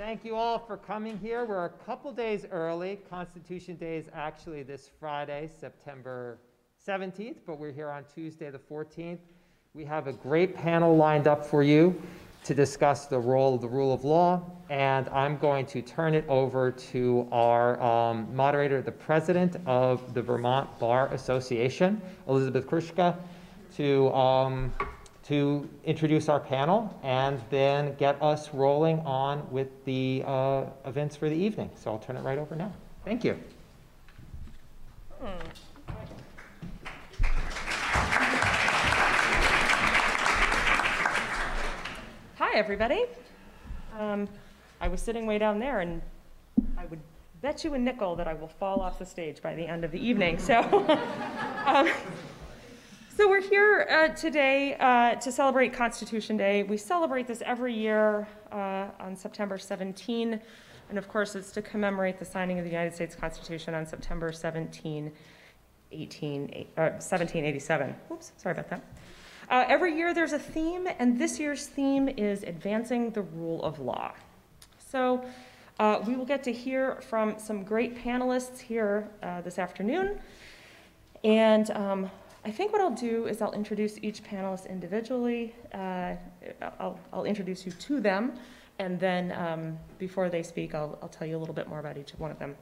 Thank you all for coming here. We're a couple days early. Constitution Day is actually this Friday, September 17th, but we're here on Tuesday the 14th. We have a great panel lined up for you to discuss the role of the rule of law, and I'm going to turn it over to our moderator, the president of the Vermont Bar Association, Elizabeth Kruska, to introduce our panel and then get us rolling on with the events for the evening. So I'll turn it right over now. Thank you. Hi, everybody. I was sitting way down there, and I would bet you a nickel that I will fall off the stage by the end of the evening. So, so we're here today to celebrate Constitution Day. We celebrate this every year on September 17, and of course, it's to commemorate the signing of the United States Constitution on September 1787. Oops, sorry about that. Every year there's a theme, and this year's theme is advancing the rule of law. So we will get to hear from some great panelists here this afternoon. And I think what I'll do is I'll introduce each panelist individually. I'll introduce you to them, and then before they speak, I'll tell you a little bit more about each one of them.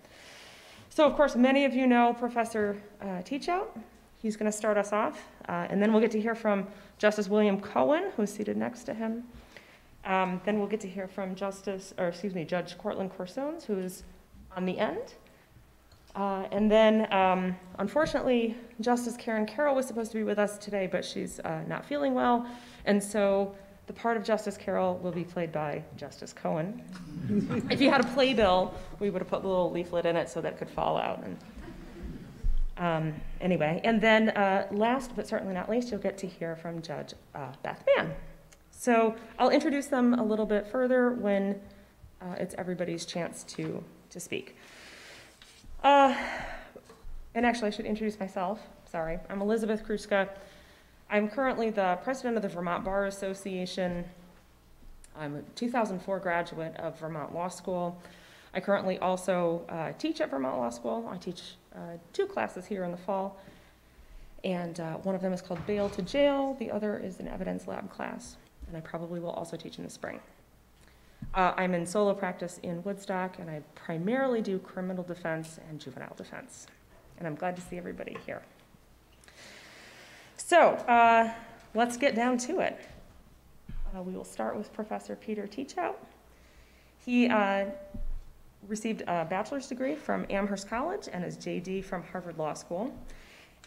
So of course, many of you know Professor Teachout. He's going to start us off, and then we'll get to hear from Justice William Cohen, who's seated next to him. Then we'll get to hear from Judge Cortland Corsones, who is on the end. And then, unfortunately, Justice Carroll was supposed to be with us today, but she's not feeling well, and so the part of Justice Carroll will be played by Justice Cohen. If you had a playbill, we would have put a little leaflet in it so that it could fall out. Anyway, and then last but certainly not least, you'll get to hear from Judge Beth Mann. So I'll introduce them a little bit further when it's everybody's chance to speak. And actually, I should introduce myself. Sorry, I'm Elizabeth Kruska. I'm currently the president of the Vermont Bar Association. I'm a 2004 graduate of Vermont Law School. I currently also teach at Vermont Law School. I teach 2 classes here in the fall, and one of them is called Bail to Jail. The other is an evidence lab class, and I probably will also teach in the spring. I'm in solo practice in Woodstock, and I primarily do criminal defense and juvenile defense, and I'm glad to see everybody here. So let's get down to it. We will start with Professor Peter Teachout. He received a bachelor's degree from Amherst College and his JD from Harvard Law School,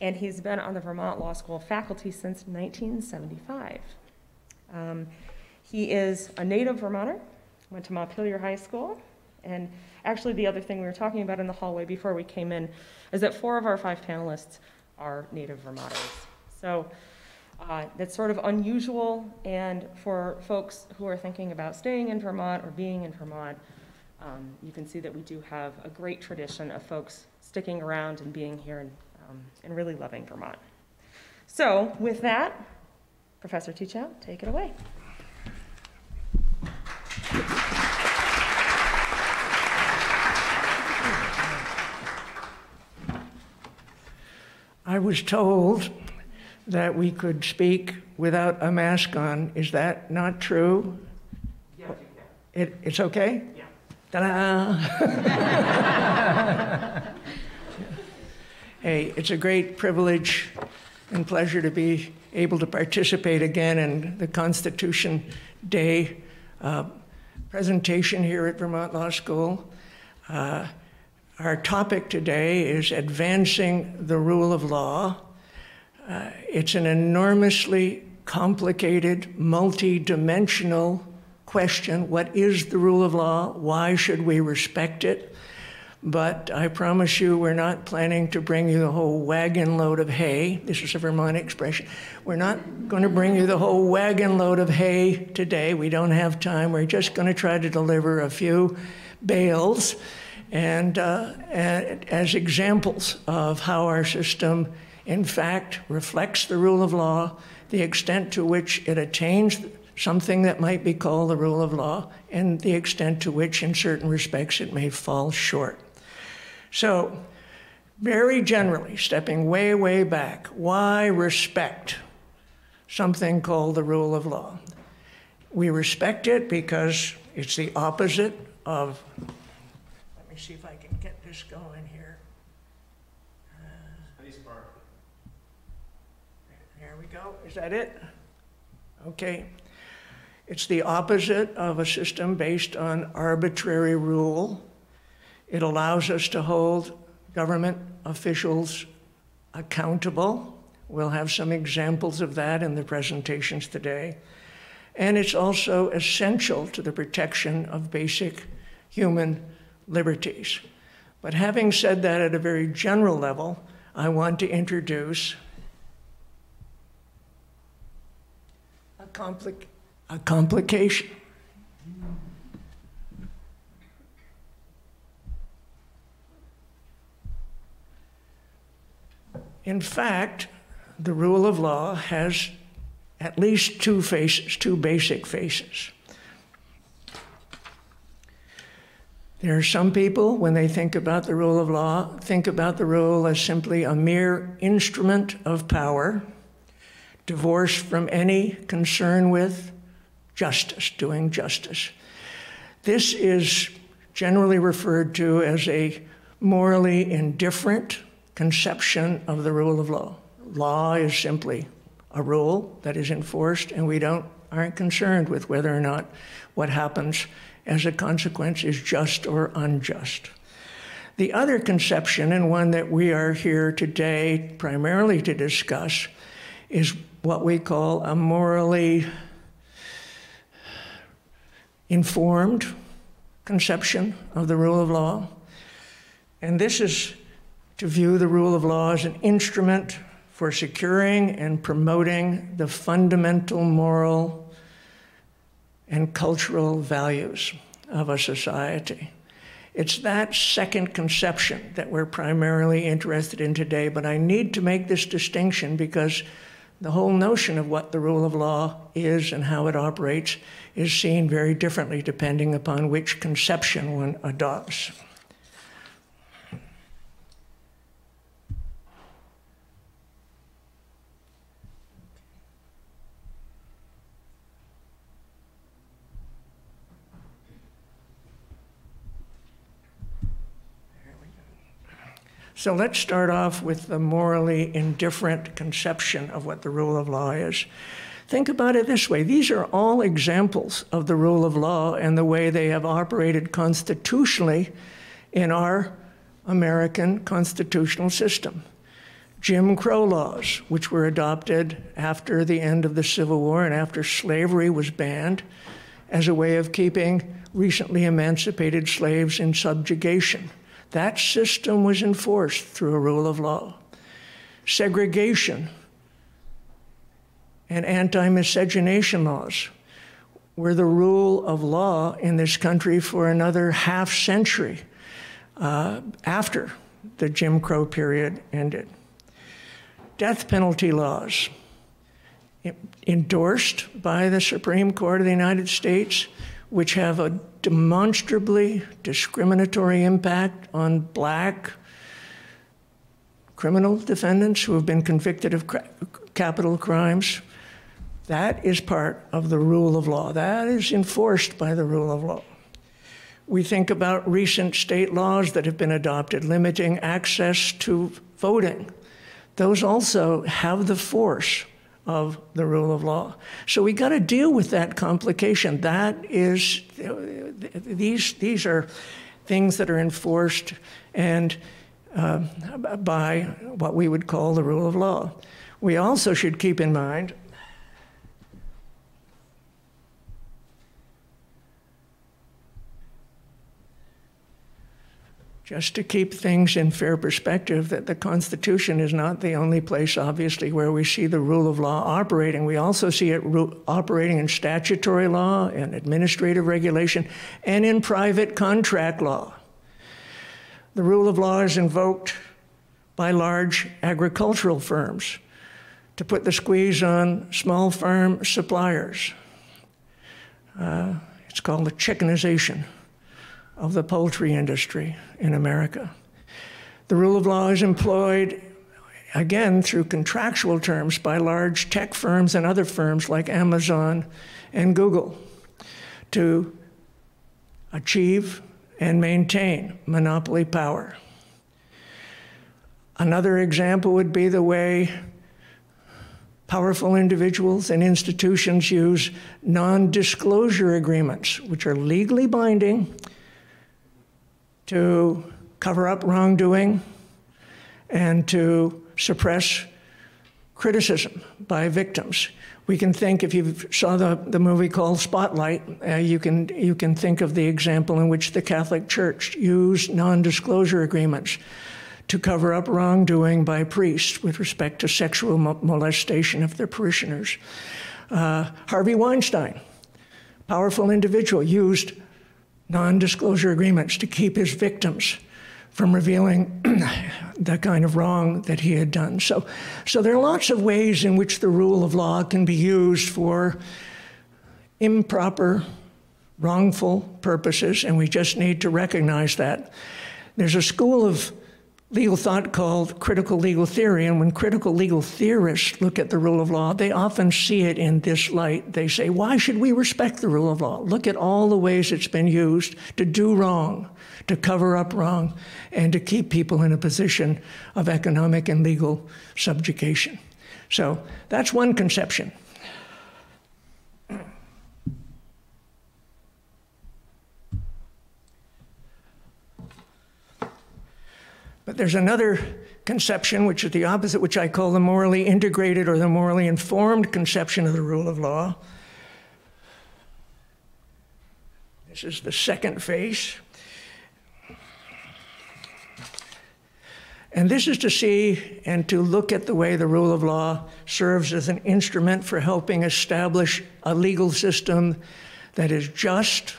and he's been on the Vermont Law School faculty since 1975. He is a native Vermonter, went to Montpelier High School, and actually the other thing we were talking about in the hallway before we came in is that 4 of our 5 panelists are native Vermonters. So that's sort of unusual, and for folks who are thinking about staying in Vermont or being in Vermont, you can see that we do have a great tradition of folks sticking around and being here and really loving Vermont. So with that, Professor Teachout, take it away. I was told that we could speak without a mask on. Is that not true? Yes, you can. It's okay? Yeah. Ta-da! Hey, it's a great privilege and pleasure to be able to participate again in the Constitution Day presentation here at Vermont Law School. Our topic today is advancing the rule of law. It's an enormously complicated, multi-dimensional question. What is the rule of law? Why should we respect it? But I promise you, we're not planning to bring you the whole wagon load of hay. This is a Vermont expression. We're not going to bring you the whole wagon load of hay today. We don't have time. We're just going to try to deliver a few bales and as examples of how our system, in fact, reflects the rule of law, the extent to which it attains something that might be called the rule of law, and the extent to which, in certain respects, it may fall short. So, very generally, stepping way, way back, why respect something called the rule of law? We respect it because it's the opposite of, let me see if I can get this going here. There we go. Is that it? Okay. It's the opposite of a system based on arbitrary rule. It allows us to hold government officials accountable. We'll have some examples of that in the presentations today. And it's also essential to the protection of basic human liberties. But having said that at a very general level, I want to introduce a complication. In fact, the rule of law has at least two faces, two basic faces. There are some people, when they think about the rule of law, think about the rule as simply a mere instrument of power, divorced from any concern with justice, doing justice. This is generally referred to as a morally indifferent conception of the rule of law. Law is simply a rule that is enforced, and we aren't concerned with whether or not what happens as a consequence is just or unjust. The other conception, and one that we are here today primarily to discuss, is what we call a morally informed conception of the rule of law. And this is to view the rule of law as an instrument for securing and promoting the fundamental moral and cultural values of a society. It's that second conception that we're primarily interested in today, but I need to make this distinction because the whole notion of what the rule of law is and how it operates is seen very differently depending upon which conception one adopts. So let's start off with the morally indifferent conception of what the rule of law is. Think about it this way. These are all examples of the rule of law and the way they have operated constitutionally in our American constitutional system. Jim Crow laws, which were adopted after the end of the Civil War and after slavery was banned as a way of keeping recently emancipated slaves in subjugation. That system was enforced through a rule of law. Segregation and anti-miscegenation laws were the rule of law in this country for another half century after the Jim Crow period ended. Death penalty laws endorsed by the Supreme Court of the United States, which have a demonstrably discriminatory impact on Black criminal defendants who have been convicted of capital crimes. That is part of the rule of law. That is enforced by the rule of law. We think about recent state laws that have been adopted limiting access to voting. Those also have the force of the rule of law. So we got to deal with that complication. That is, these are things that are enforced and by what we would call the rule of law. We also should keep in mind just to keep things in fair perspective, that the Constitution is not the only place, obviously, where we see the rule of law operating. We also see it operating in statutory law and administrative regulation and in private contract law. The rule of law is invoked by large agricultural firms to put the squeeze on small farm suppliers. It's called the chickenization of the poultry industry in America. The rule of law is employed, again, through contractual terms by large tech firms and other firms like Amazon and Google to achieve and maintain monopoly power. Another example would be the way powerful individuals and institutions use non-disclosure agreements, which are legally binding, to cover up wrongdoing and to suppress criticism by victims. We can think, if you saw the movie called Spotlight, you can think of the example in which the Catholic Church used non-disclosure agreements to cover up wrongdoing by priests with respect to sexual molestation of their parishioners. Harvey Weinstein, powerful individual, used non-disclosure agreements to keep his victims from revealing the kind of wrong that he had done. So there are lots of ways in which the rule of law can be used for improper, wrongful purposes, and we just need to recognize that. There's a school of legal thought called critical legal theory, and when critical legal theorists look at the rule of law, they often see it in this light. They say, why should we respect the rule of law? Look at all the ways it's been used to do wrong, to cover up wrong, and to keep people in a position of economic and legal subjugation. So that's one conception. But there's another conception, which is the opposite, which I call the morally integrated or the morally informed conception of the rule of law. This is the second phase. And this is to see and to look at the way the rule of law serves as an instrument for helping establish a legal system that is just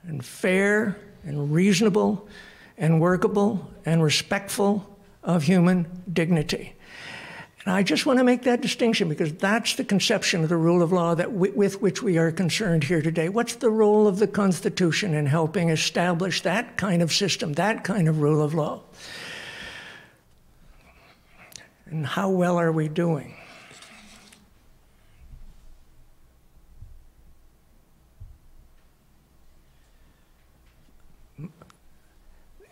and fair and reasonable and workable and respectful of human dignity. And I just want to make that distinction because that's the conception of the rule of law that with which we are concerned here today. What's the role of the Constitution in helping establish that kind of system, that kind of rule of law? And how well are we doing?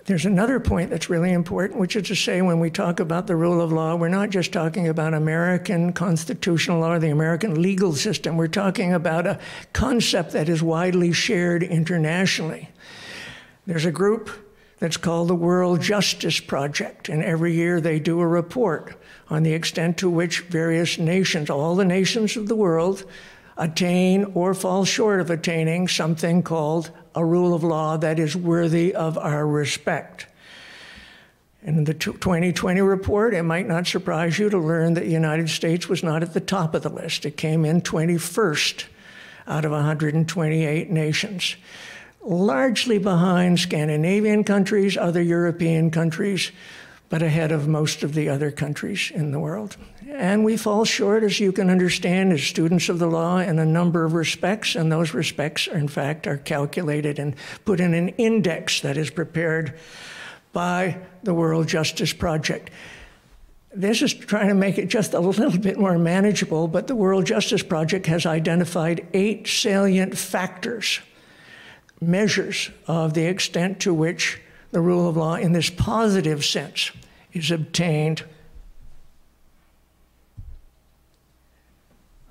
There's another point that's really important, which is to say when we talk about the rule of law, we're not just talking about American constitutional law or the American legal system. We're talking about a concept that is widely shared internationally. There's a group that's called the World Justice Project, and every year they do a report on the extent to which various nations, all the nations of the world, attain or fall short of attaining something called a rule of law that is worthy of our respect. In the 2020 report, it might not surprise you to learn that the United States was not at the top of the list. It came in 21st out of 128 nations, largely behind Scandinavian countries, other European countries, but ahead of most of the other countries in the world. And we fall short, as you can understand, as students of the law in a number of respects, and those respects, in fact, are calculated and put in an index that is prepared by the World Justice Project. This is trying to make it just a little bit more manageable, but the World Justice Project has identified 8 salient factors, measures of the extent to which the rule of law in this positive sense is obtained.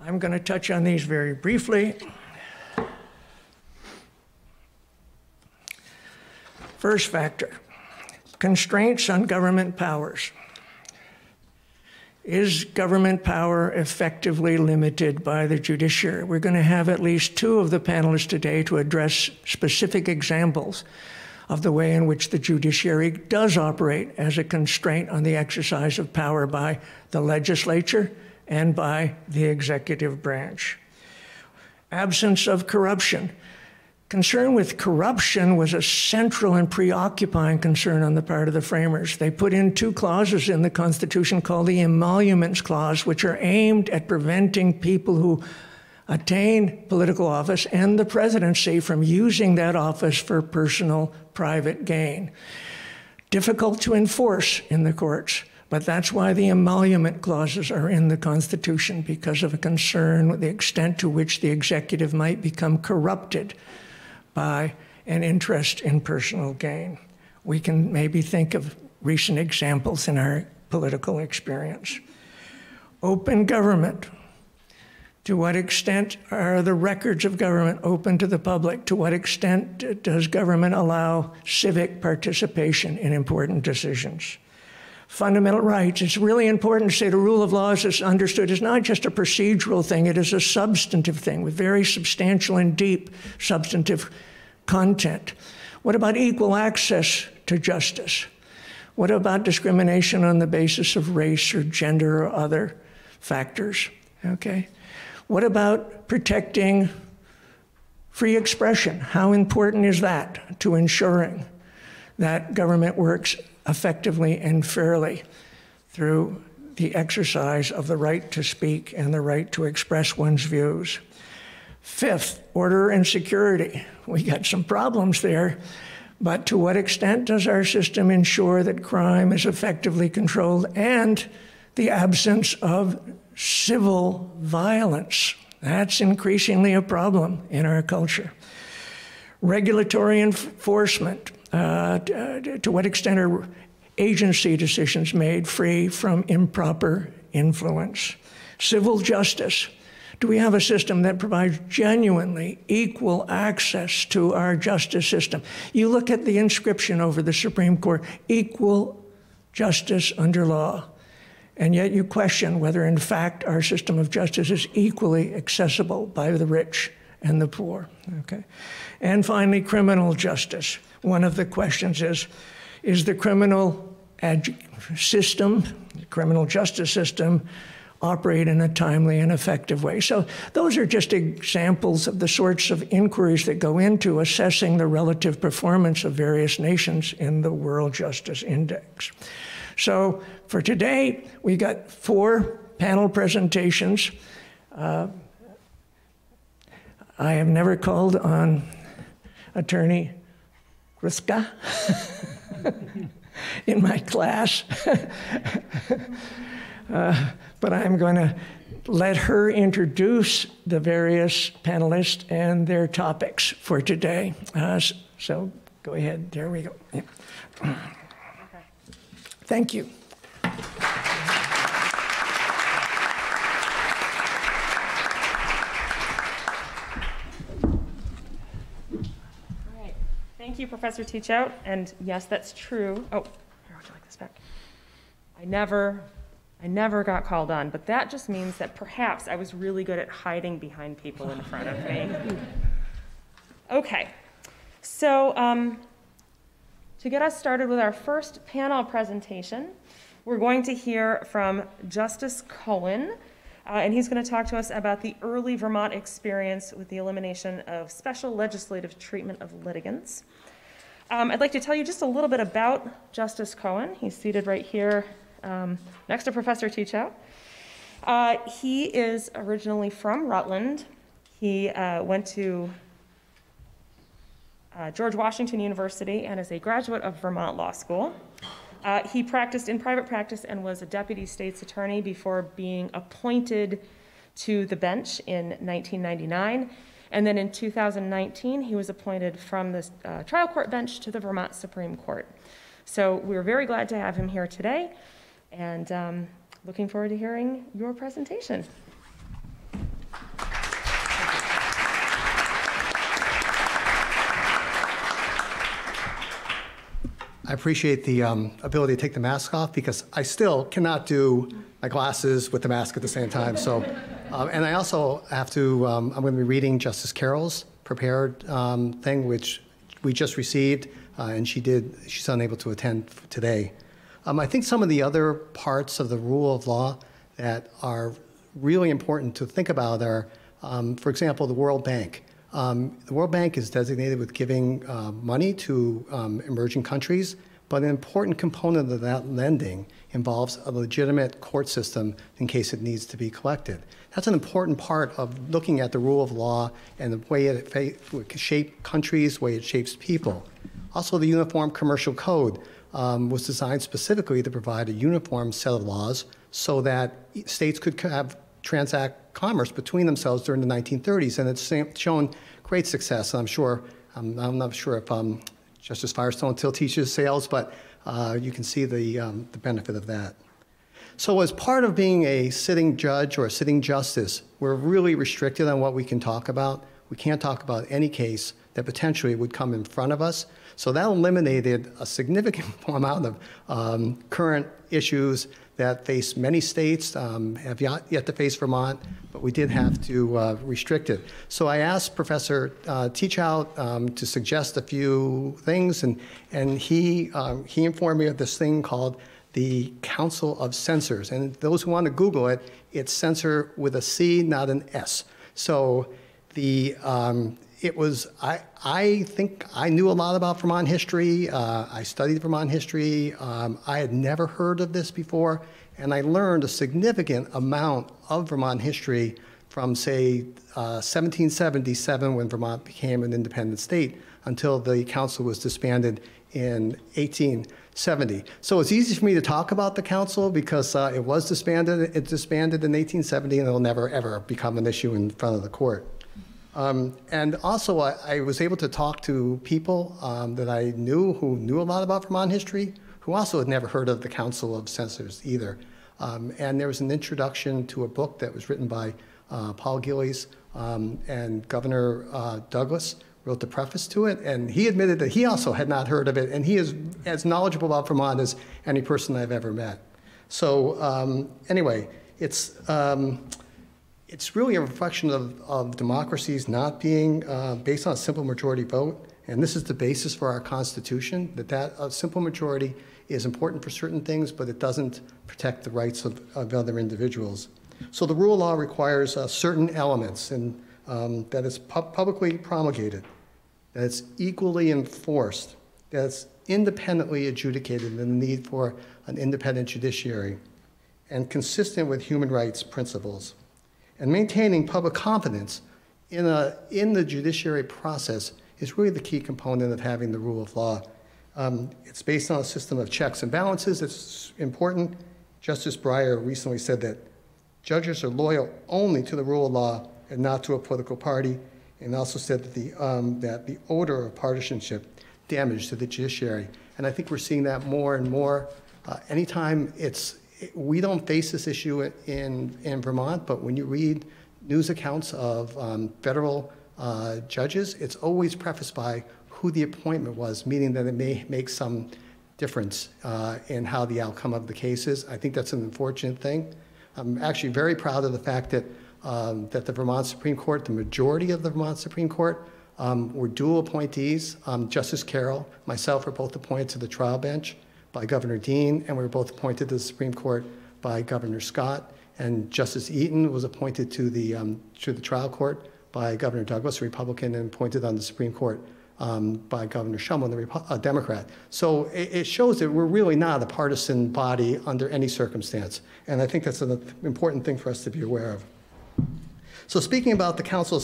I'm going to touch on these very briefly. First factor, constraints on government powers. Is government power effectively limited by the judiciary? We're going to have at least 2 of the panelists today to address specific examples of the way in which the judiciary does operate as a constraint on the exercise of power by the legislature and by the executive branch. Absence of corruption. Concern with corruption was a central and preoccupying concern on the part of the framers. They put in 2 clauses in the Constitution called the Emoluments Clause, which are aimed at preventing people who attain political office and the presidency from using that office for personal, private gain. Difficult to enforce in the courts, but that's why the emolument clauses are in the Constitution, because of a concern with the extent to which the executive might become corrupted by an interest in personal gain. We can maybe think of recent examples in our political experience. Open government. To what extent are the records of government open to the public? To what extent does government allow civic participation in important decisions? Fundamental rights. It's really important to say the rule of law is understood as not just a procedural thing, it is a substantive thing with very substantial and deep substantive content. What about equal access to justice? What about discrimination on the basis of race or gender or other factors? Okay. What about protecting free expression? How important is that to ensuring that government works effectively and fairly through the exercise of the right to speak and the right to express one's views? Fifth, order and security. We got some problems there, but to what extent does our system ensure that crime is effectively controlled and the absence of civil violence? That's increasingly a problem in our culture. Regulatory enforcement. To what extent are agency decisions made free from improper influence? Civil justice. Do we have a system that provides genuinely equal access to our justice system? You look at the inscription over the Supreme Court, equal justice under law. And yet you question whether, in fact, our system of justice is equally accessible by the rich and the poor. Okay? And finally, criminal justice. One of the questions is the criminal system, the criminal justice system, operate in a timely and effective way? So those are just examples of the sorts of inquiries that go into assessing the relative performance of various nations in the World Justice Index. So for today, we got 4 panel presentations. I have never called on Attorney Kruska in my class, but I'm going to let her introduce the various panelists and their topics for today. So go ahead, there we go. Yeah. Thank you. All right. Thank you, Professor Teachout. And yes, that's true. Oh, here, would you like this back? I never got called on, but that just means that perhaps I was really good at hiding behind people in front of me. Okay. So, to get us started with our first panel presentation, we're going to hear from Justice Cohen, and he's going to talk to us about the early Vermont experience with the elimination of special legislative treatment of litigants. I'd like to tell you just a little bit about Justice Cohen. He's seated right here next to Professor Teachout. He is originally from Rutland. He went to George Washington University and is a graduate of Vermont Law School. He practiced in private practice and was a deputy state's attorney before being appointed to the bench in 1999. And then in 2019, he was appointed from the trial court bench to the Vermont Supreme Court. So we're very glad to have him here today, and looking forward to hearing your presentation. I appreciate the ability to take the mask off, because I still cannot do my glasses with the mask at the same time. So, and I also have to, I'm going to be reading Justice Carroll's prepared thing, which we just received, and she's unable to attend today. I think some of the other parts of the rule of law that are really important to think about are, for example, the World Bank. The World Bank is designated with giving money to emerging countries, but an important component of that lending involves a legitimate court system in case it needs to be collected. That's an important part of looking at the rule of law and the way it shapes countries, the way it shapes people. Also, the Uniform Commercial Code was designed specifically to provide a uniform set of laws so that states could transact commerce between themselves during the 1930s, and it's shown great success. I'm not sure if Justice Firestone still teaches sales, but you can see the benefit of that. So as part of being a sitting judge or a sitting justice, we're really restricted on what we can talk about. We can't talk about any case that potentially would come in front of us. So that eliminated a significant amount of current issues that face many states, have yet to face Vermont, but we did have to restrict it. So I asked Professor Teachout to suggest a few things, and he informed me of this thing called the Council of Censors. And those who want to Google it, it's censor with a C, not an S. So I think I knew a lot about Vermont history. I studied Vermont history. I had never heard of this before, and I learned a significant amount of Vermont history from, say, 1777, when Vermont became an independent state, until the council was disbanded in 1870. So it's easy for me to talk about the council because it was disbanded. It disbanded in 1870, and it'll never, ever become an issue in front of the court. And also, I was able to talk to people that I knew who knew a lot about Vermont history, who also had never heard of the Council of Censors either. And there was an introduction to a book that was written by Paul Gillies, and Governor Douglas wrote the preface to it, and he admitted that he also had not heard of it, and he is as knowledgeable about Vermont as any person I've ever met. So anyway, it's really a reflection of democracies not being based on a simple majority vote, and this is the basis for our Constitution, that a simple majority is important for certain things, but it doesn't protect the rights of other individuals. So the rule of law requires certain elements, and that it's publicly promulgated, that it's equally enforced, that it's independently adjudicated, and the need for an independent judiciary, and consistent with human rights principles. And maintaining public confidence in the judiciary process is really the key component of having the rule of law. It's based on a system of checks and balances. It's important. Justice Breyer recently said that judges are loyal only to the rule of law and not to a political party, and also said that the odor of partisanship damage to the judiciary. And I think we're seeing that more and more. Anytime we don't face this issue in Vermont, but when you read news accounts of federal judges, it's always prefaced by who the appointment was, meaning that it may make some difference in how the outcome of the case is. I think that's an unfortunate thing. I'm actually very proud of the fact that the Vermont Supreme Court, the majority of the Vermont Supreme Court, were dual appointees. Justice Carroll, myself were both appointed to the trial bench by Governor Dean, and we were both appointed to the Supreme Court by Governor Scott. And Justice Eaton was appointed to the trial court by Governor Douglas, a Republican, and appointed on the Supreme Court by Governor Shumlin, a Democrat. So it shows that we're really not a partisan body under any circumstance. And I think that's an important thing for us to be aware of. So speaking about the Council of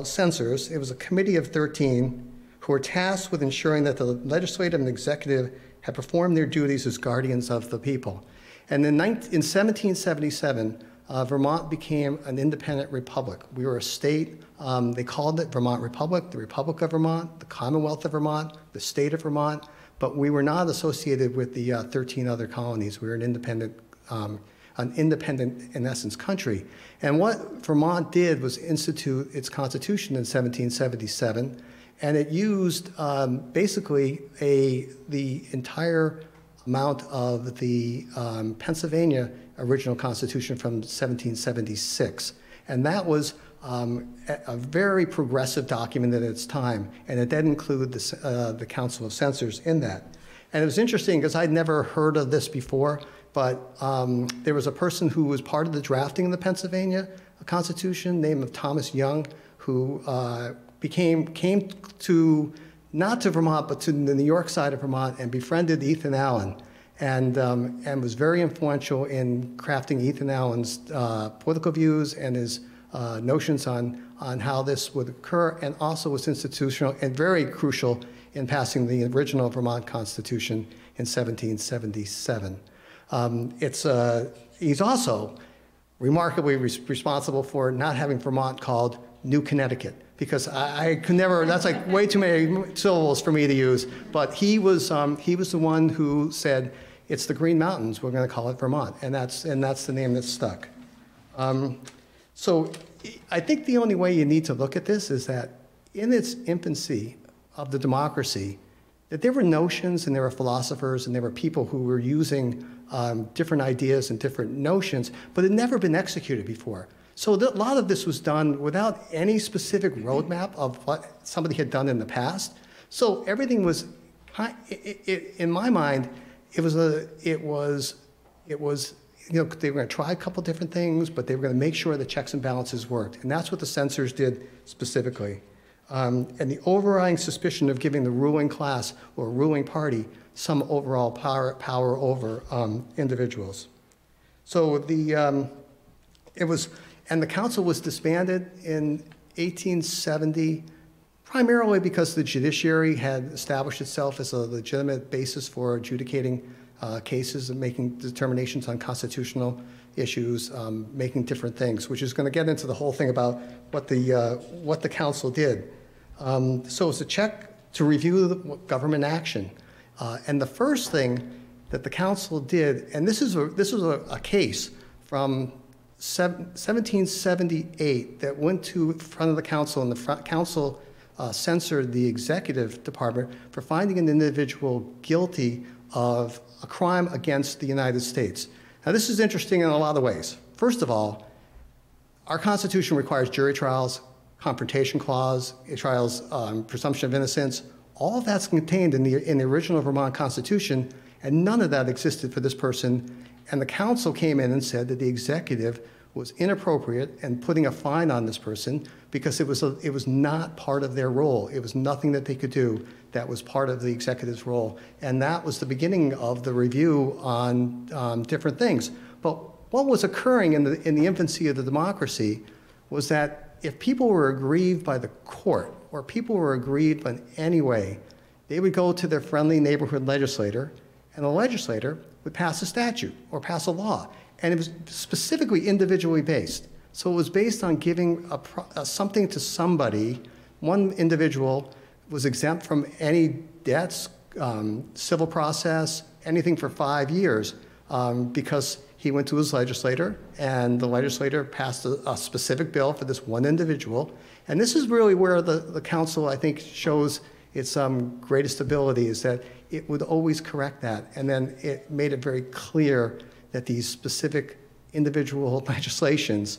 Censors, it was a committee of 13 who were tasked with ensuring that the legislative and executive had performed their duties as guardians of the people. And in 1777, Vermont became an independent republic. We were a state. They called it Vermont Republic, the Republic of Vermont, the Commonwealth of Vermont, the state of Vermont, but we were not associated with the 13 other colonies. We were an independent, in essence, country. And what Vermont did was institute its constitution in 1777, and it used basically the entire amount of the Pennsylvania original constitution from 1776. And that was a very progressive document at its time, and it did include the Council of Censors in that. And it was interesting because I'd never heard of this before, but there was a person who was part of the drafting of the Pennsylvania Constitution, named of Thomas Young, who came to, not to Vermont, but to the New York side of Vermont, and befriended Ethan Allen. and was very influential in crafting Ethan Allen's political views and his notions on how this would occur, and also was institutional and very crucial in passing the original Vermont Constitution in 1777. He's also remarkably responsible for not having Vermont called New Connecticut, because I could never, that's like way too many syllables for me to use, but he was the one who said, it's the Green Mountains, we're going to call it Vermont, and that's the name that's stuck. So I think the only way you need to look at this is that in its infancy of the democracy, that there were notions and there were philosophers and there were people who were using different ideas and different notions, but had never been executed before. So a lot of this was done without any specific roadmap of what somebody had done in the past. So everything was, in my mind, it was, they were going to try a couple different things, but they were going to make sure the checks and balances worked. And that's what the censors did specifically. And the overriding suspicion of giving the ruling class or ruling party some overall power over individuals. So and the council was disbanded in 1870, primarily because the judiciary had established itself as a legitimate basis for adjudicating cases and making determinations on constitutional issues, making different things, which is going to get into the whole thing about what the council did. So it's a check to review the government action. And the first thing that the council did, and this was a case from 1778 that went to front of the council, and the council censored the executive department for finding an individual guilty of a crime against the United States. Now, this is interesting in a lot of ways. First of all, our Constitution requires jury trials, confrontation clause, trials, presumption of innocence. All of that's contained in the original Vermont Constitution, and none of that existed for this person. And the council came in and said that the executive was inappropriate and putting a fine on this person because it was not part of their role. It was nothing that they could do that was part of the executive's role. And that was the beginning of the review on different things. But what was occurring in the infancy of the democracy was that if people were aggrieved by the court or people were aggrieved in any way, they would go to their friendly neighborhood legislator, and the legislator would pass a statute or pass a law. And it was specifically individually based. So it was based on giving something to somebody. One individual was exempt from any debts, civil process, anything for 5 years because he went to his legislator, and the legislator passed a specific bill for this one individual. And this is really where the council, I think, shows its greatest ability, is that it would always correct that. And then it made it very clear that these specific individual legislations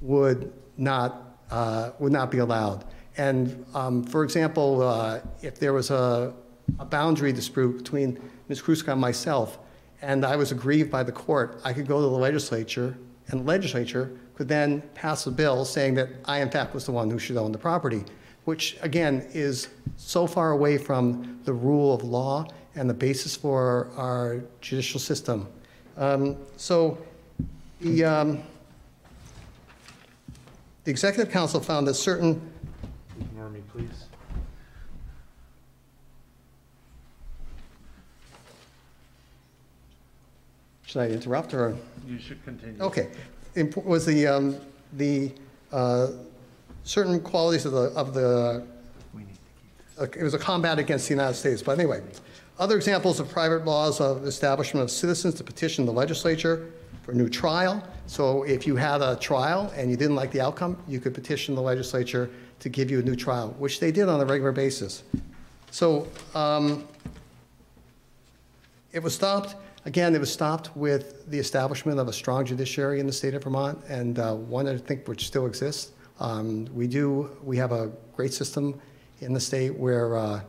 would not be allowed. And for example, if there was a boundary dispute between Ms. Kruska and myself, and I was aggrieved by the court, I could go to the legislature, and the legislature could then pass a bill saying that I, in fact, was the one who should own the property, which, again, is so far away from the rule of law and the basis for our judicial system. So the Executive Council found that certain... Ignore me, please. Should I interrupt, or? You should continue. Okay. Was the certain qualities of the We need to keep this. it was a combat against the United States. But anyway, other examples of private laws of establishment of citizens to petition the legislature for a new trial. So if you had a trial and you didn't like the outcome, you could petition the legislature to give you a new trial, which they did on a regular basis. So it was stopped. Again, it was stopped with the establishment of a strong judiciary in the state of Vermont, and one I think which still exists. We have a great system in the state where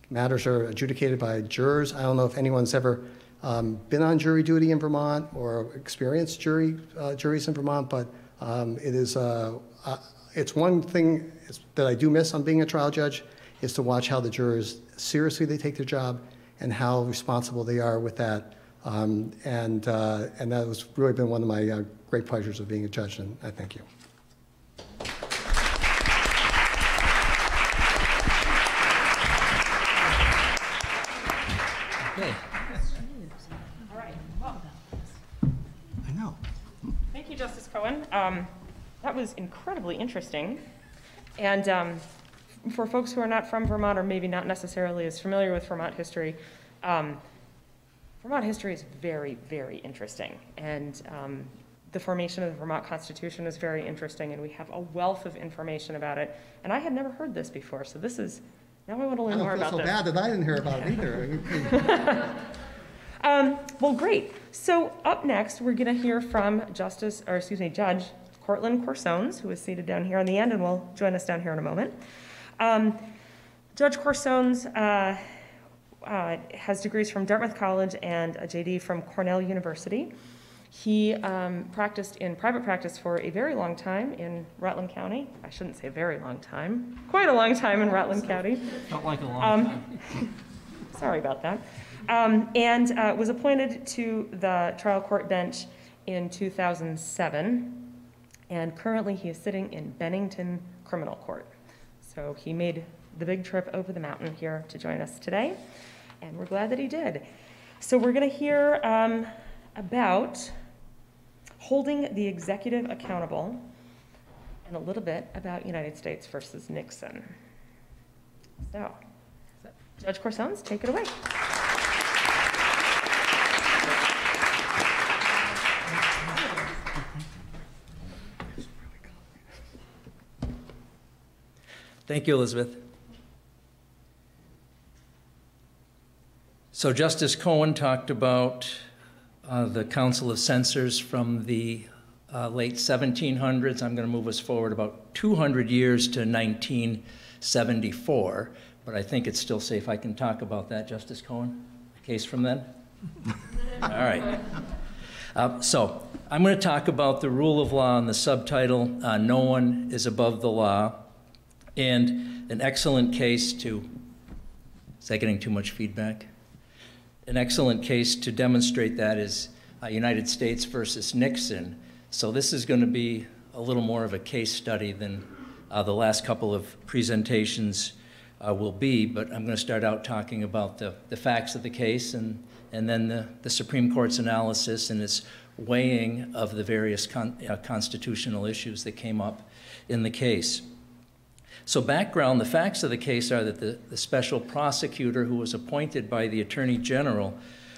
matters are adjudicated by jurors. I don't know if anyone's ever been on jury duty in Vermont or experienced juries in Vermont, but it's one thing that I do miss on being a trial judge, is to watch how the jurors seriously they take their job and how responsible they are with that. And that has really been one of my great pleasures of being a judge, and I thank you. Okay. All right, well, I know. thank you, Justice Cohen. That was incredibly interesting. And for folks who are not from Vermont or maybe not necessarily as familiar with Vermont history is very, very interesting. And the formation of the Vermont Constitution is very interesting, and we have a wealth of information about it. And I had never heard this before, so this is, now I want to learn more about this. I don't feel so bad that I didn't hear about it either. Well, great. So up next, we're going to hear from Judge Cortland Corsones, who is seated down here on the end and will join us down here in a moment. Judge Corsones has degrees from Dartmouth College and a JD from Cornell University. He practiced in private practice for a very long time in Rutland County. I shouldn't say very long time, quite a long time in Rutland County. Felt like a long time. Sorry about that. And was appointed to the trial court bench in 2007. And currently he is sitting in Bennington Criminal Court. So he made the big trip over the mountain here to join us today, and we're glad that he did. So we're going to hear about holding the executive accountable and a little bit about United States versus Nixon. So, Judge Corsones, take it away. Thank you, Elizabeth. So Justice Cohen talked about the Council of Censors from the late 1700s. I'm going to move us forward about 200 years to 1974, but I think it's still safe I can talk about that, Justice Cohen, the case from then? All right. So I'm going to talk about the rule of law and the subtitle, No One is Above the Law, and an excellent case to, is that getting too much feedback? An excellent case to demonstrate that is United States versus Nixon. So this is going to be a little more of a case study than the last couple of presentations will be, but I'm going to start out talking about the facts of the case and then the Supreme Court's analysis and its weighing of the various constitutional issues that came up in the case. So background, the facts of the case are that the special prosecutor who was appointed by the Attorney General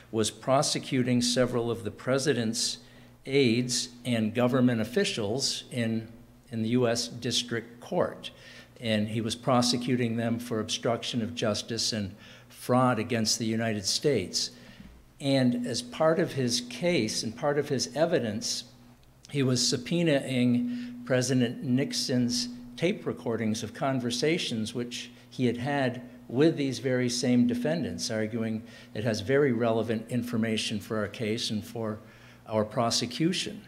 was prosecuting several of the president's aides and government officials in the U.S. District Court. And he was prosecuting them for obstruction of justice and fraud against the United States. And as part of his case and part of his evidence, he was subpoenaing President Nixon's tape recordings of conversations which he had had with these very same defendants, arguing it has very relevant information for our case and for our prosecution.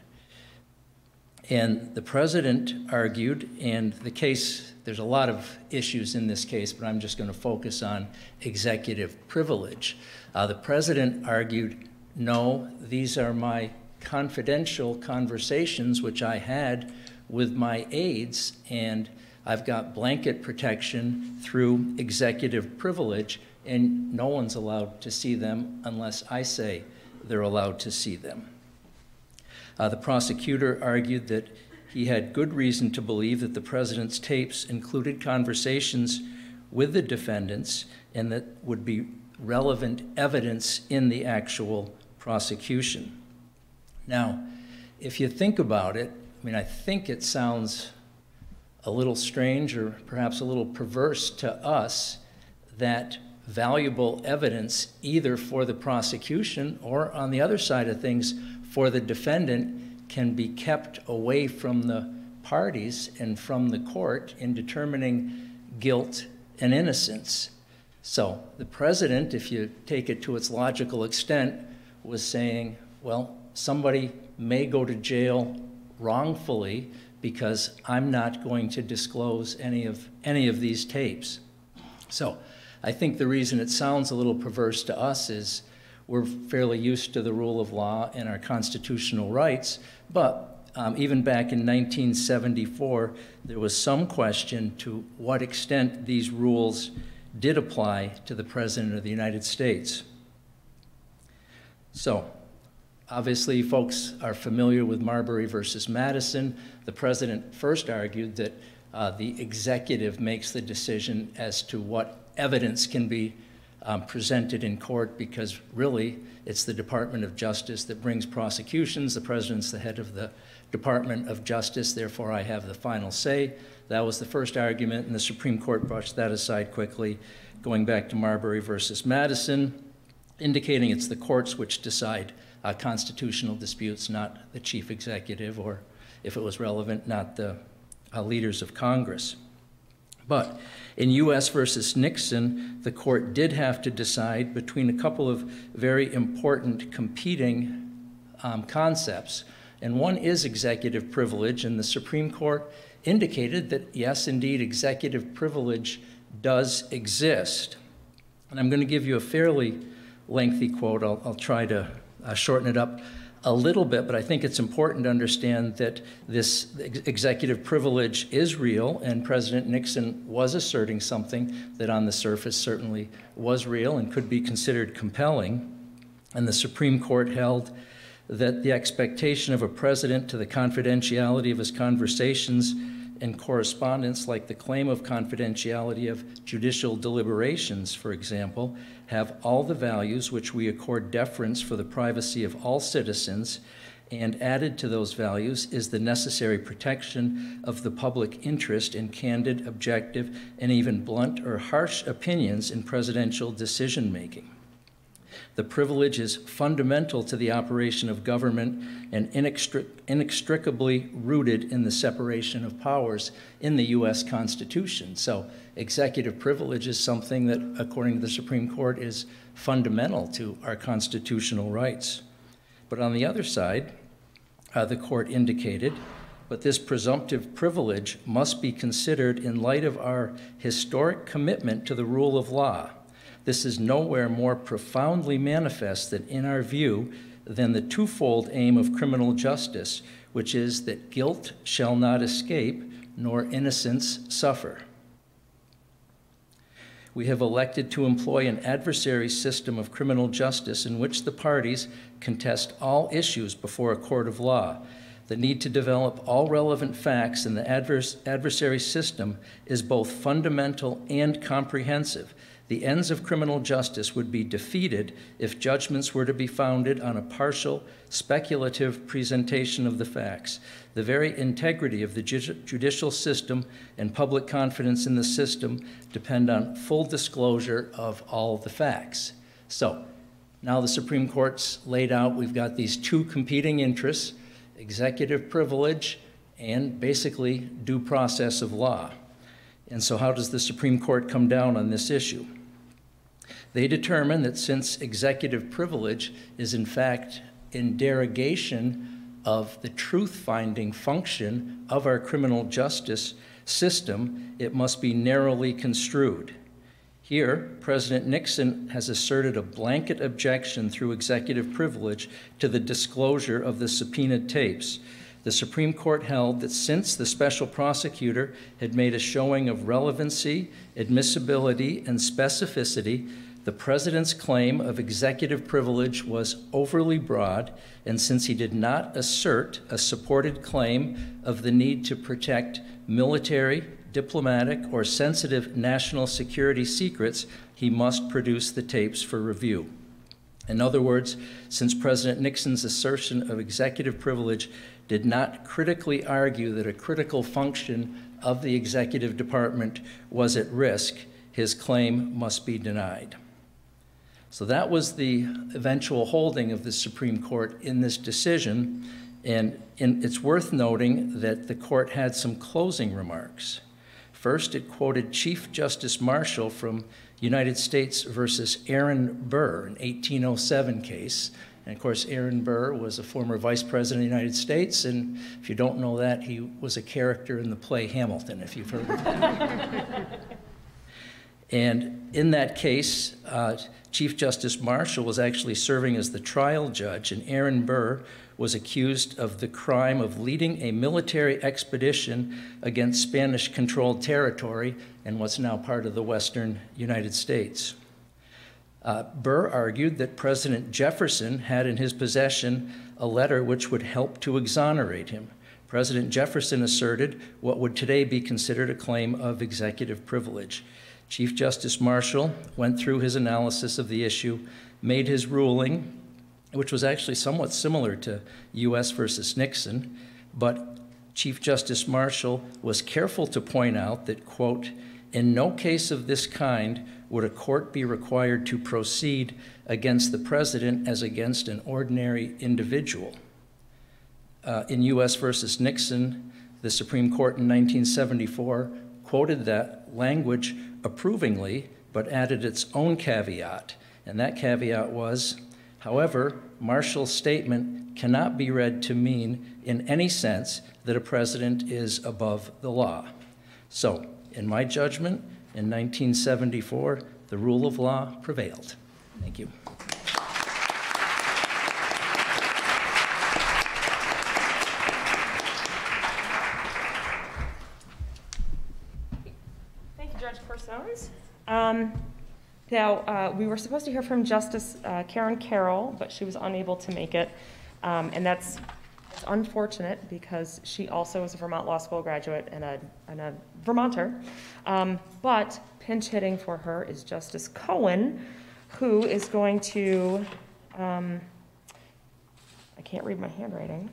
And the president argued, and the case, there's a lot of issues in this case, but I'm just going to focus on executive privilege. The president argued, no, these are my confidential conversations which I had with my aides, and I've got blanket protection through executive privilege, and no one's allowed to see them unless I say they're allowed to see them. The prosecutor argued that he had good reason to believe that the president's tapes included conversations with the defendants and that would be relevant evidence in the actual prosecution. Now, if you think about it, I mean, I think it sounds a little strange or perhaps a little perverse to us that valuable evidence either for the prosecution or on the other side of things for the defendant can be kept away from the parties and from the court in determining guilt and innocence. So the president, if you take it to its logical extent, was saying, well, somebody may go to jail wrongfully because I'm not going to disclose any of these tapes. So I think the reason it sounds a little perverse to us is we're fairly used to the rule of law and our constitutional rights, but even back in 1974, there was some question to what extent these rules did apply to the President of the United States. So, obviously, folks are familiar with Marbury versus Madison. The President first argued that the executive makes the decision as to what evidence can be presented in court, because really it's the Department of Justice that brings prosecutions. The President's the head of the Department of Justice, therefore I have the final say. That was the first argument, and the Supreme Court brushed that aside quickly, going back to Marbury versus Madison, indicating it's the courts which decide constitutional disputes, not the chief executive, or if it was relevant, not the leaders of Congress. But in U.S. versus Nixon, the court did have to decide between a couple of very important competing concepts. And one is executive privilege, and the Supreme Court indicated that, yes, indeed, executive privilege does exist. And I'm going to give you a fairly lengthy quote. I'll try to shorten it up a little bit, but I think it's important to understand that this executive privilege is real, and President Nixon was asserting something that on the surface certainly was real and could be considered compelling. And the Supreme Court held that the expectation of a president to the confidentiality of his conversations and correspondence, like the claim of confidentiality of judicial deliberations, for example, have all the values which we accord deference for the privacy of all citizens, and added to those values is the necessary protection of the public interest in candid, objective, and even blunt or harsh opinions in presidential decision-making. The privilege is fundamental to the operation of government and inextricably rooted in the separation of powers in the U.S. Constitution. So executive privilege is something that, according to the Supreme Court, is fundamental to our constitutional rights. But on the other side, the court indicated, but this presumptive privilege must be considered in light of our historic commitment to the rule of law. This is nowhere more profoundly manifest than in our view than the twofold aim of criminal justice, which is that guilt shall not escape, nor innocence suffer. We have elected to employ an adversary system of criminal justice in which the parties contest all issues before a court of law. The need to develop all relevant facts in the adversary system is both fundamental and comprehensive. The ends of criminal justice would be defeated if judgments were to be founded on a partial, speculative presentation of the facts. The very integrity of the judicial system and public confidence in the system depend on full disclosure of all the facts. So, now the Supreme Court's laid out, we've got these two competing interests, executive privilege and basically due process of law. And so how does the Supreme Court come down on this issue? They determine that since executive privilege is in fact in derogation of the truth-finding function of our criminal justice system, it must be narrowly construed. Here, President Nixon has asserted a blanket objection through executive privilege to the disclosure of the subpoenaed tapes. The Supreme Court held that since the special prosecutor had made a showing of relevancy, admissibility, and specificity, the president's claim of executive privilege was overly broad, and since he did not assert a supported claim of the need to protect military, diplomatic, or sensitive national security secrets, he must produce the tapes for review. In other words, since President Nixon's assertion of executive privilege did not critically argue that a critical function of the executive department was at risk, his claim must be denied. So that was the eventual holding of the Supreme Court in this decision, and it's worth noting that the court had some closing remarks. First, it quoted Chief Justice Marshall from United States versus Aaron Burr, an 1807 case. And of course, Aaron Burr was a former vice president of the United States, and if you don't know that, he was a character in the play Hamilton, if you've heard of that. And in that case, Chief Justice Marshall was actually serving as the trial judge, and Aaron Burr was accused of the crime of leading a military expedition against Spanish-controlled territory and was now part of the Western United States. Burr argued that President Jefferson had in his possession a letter which would help to exonerate him. President Jefferson asserted what would today be considered a claim of executive privilege. Chief Justice Marshall went through his analysis of the issue, made his ruling, which was actually somewhat similar to U.S. versus Nixon, but Chief Justice Marshall was careful to point out that, quote, in no case of this kind would a court be required to proceed against the president as against an ordinary individual. In U.S. versus Nixon, the Supreme Court in 1974 quoted that language approvingly, but added its own caveat, and that caveat was, however, Marshall's statement cannot be read to mean in any sense that a president is above the law. So, in my judgment, in 1974, the rule of law prevailed. Thank you. Thank you, Judge Corsones. We were supposed to hear from Justice Karen Carroll, but she was unable to make it. And it's unfortunate because she also is a Vermont Law School graduate and a Vermonter. But pinch hitting for her is Justice Cohen, who is going to, I can't read my handwriting,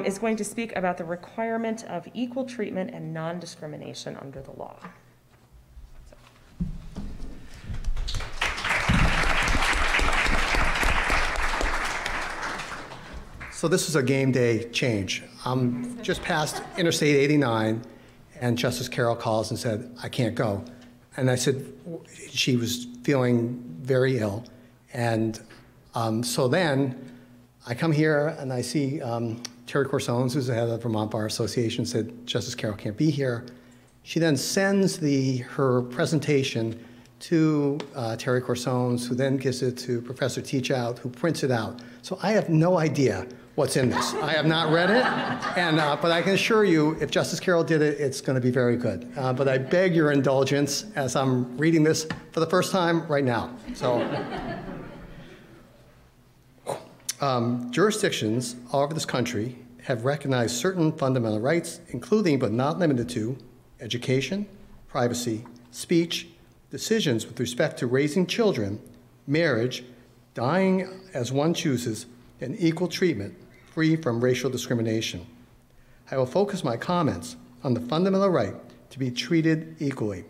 is going to speak about the requirement of equal treatment and non-discrimination under the law. So this is a game day change. I'm just past Interstate 89, and Justice Carroll calls and said, I can't go. And I said, she was feeling very ill. And so then I come here and I see Terry Corsones, who's the head of the Vermont Bar Association, said, Justice Carroll can't be here. She then sends her presentation to Terry Corsones, who then gives it to Professor Teachout, who prints it out. So I have no idea what's in this. I have not read it, but I can assure you, if Justice Carroll did it, it's going to be very good. But I beg your indulgence as I'm reading this for the first time right now. So, jurisdictions all over this country have recognized certain fundamental rights, including but not limited to education, privacy, speech, decisions with respect to raising children, marriage, dying as one chooses, and equal treatment, free from racial discrimination. I will focus my comments on the fundamental right to be treated equally.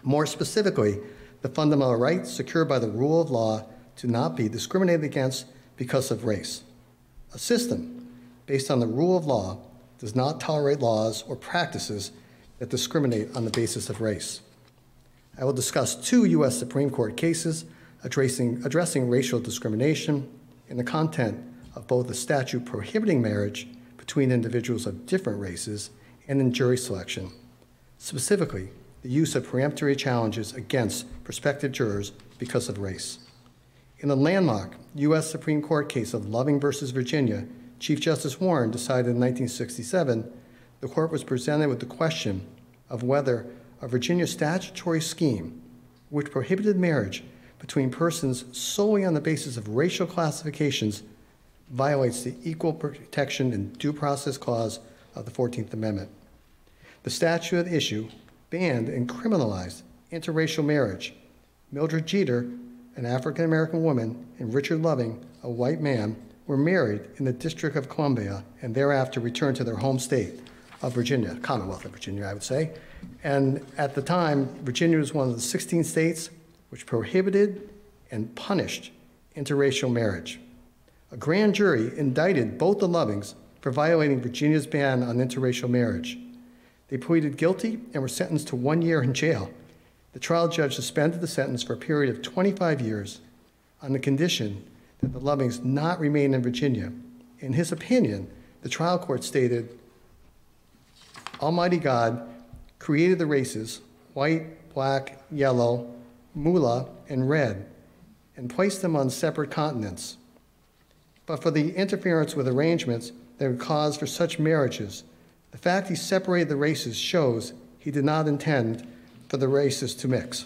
More specifically, the fundamental right secured by the rule of law to not be discriminated against because of race. A system based on the rule of law does not tolerate laws or practices that discriminate on the basis of race. I will discuss 2 U.S. Supreme Court cases addressing racial discrimination in the content of both the statute prohibiting marriage between individuals of different races and in jury selection, specifically the use of peremptory challenges against prospective jurors because of race. In the landmark U.S. Supreme Court case of Loving versus Virginia, Chief Justice Warren decided in 1967, the court was presented with the question of whether a Virginia statutory scheme which prohibited marriage between persons solely on the basis of racial classifications violates the Equal Protection and Due Process Clause of the 14th Amendment. The statute at issue banned and criminalized interracial marriage. Mildred Jeter, an African-American woman, and Richard Loving, a white man, were married in the District of Columbia and thereafter returned to their home state of Virginia, Commonwealth of Virginia, I would say. And at the time, Virginia was one of the 16 states which prohibited and punished interracial marriage. A grand jury indicted both the Lovings for violating Virginia's ban on interracial marriage. They pleaded guilty and were sentenced to 1 year in jail. The trial judge suspended the sentence for a period of 25 years on the condition that the Lovings not remain in Virginia. In his opinion, the trial court stated, Almighty God created the races, white, black, yellow, moolah, and red, and placed them on separate continents. But for the interference with arrangements that would cause for such marriages, the fact he separated the races shows he did not intend for the races to mix.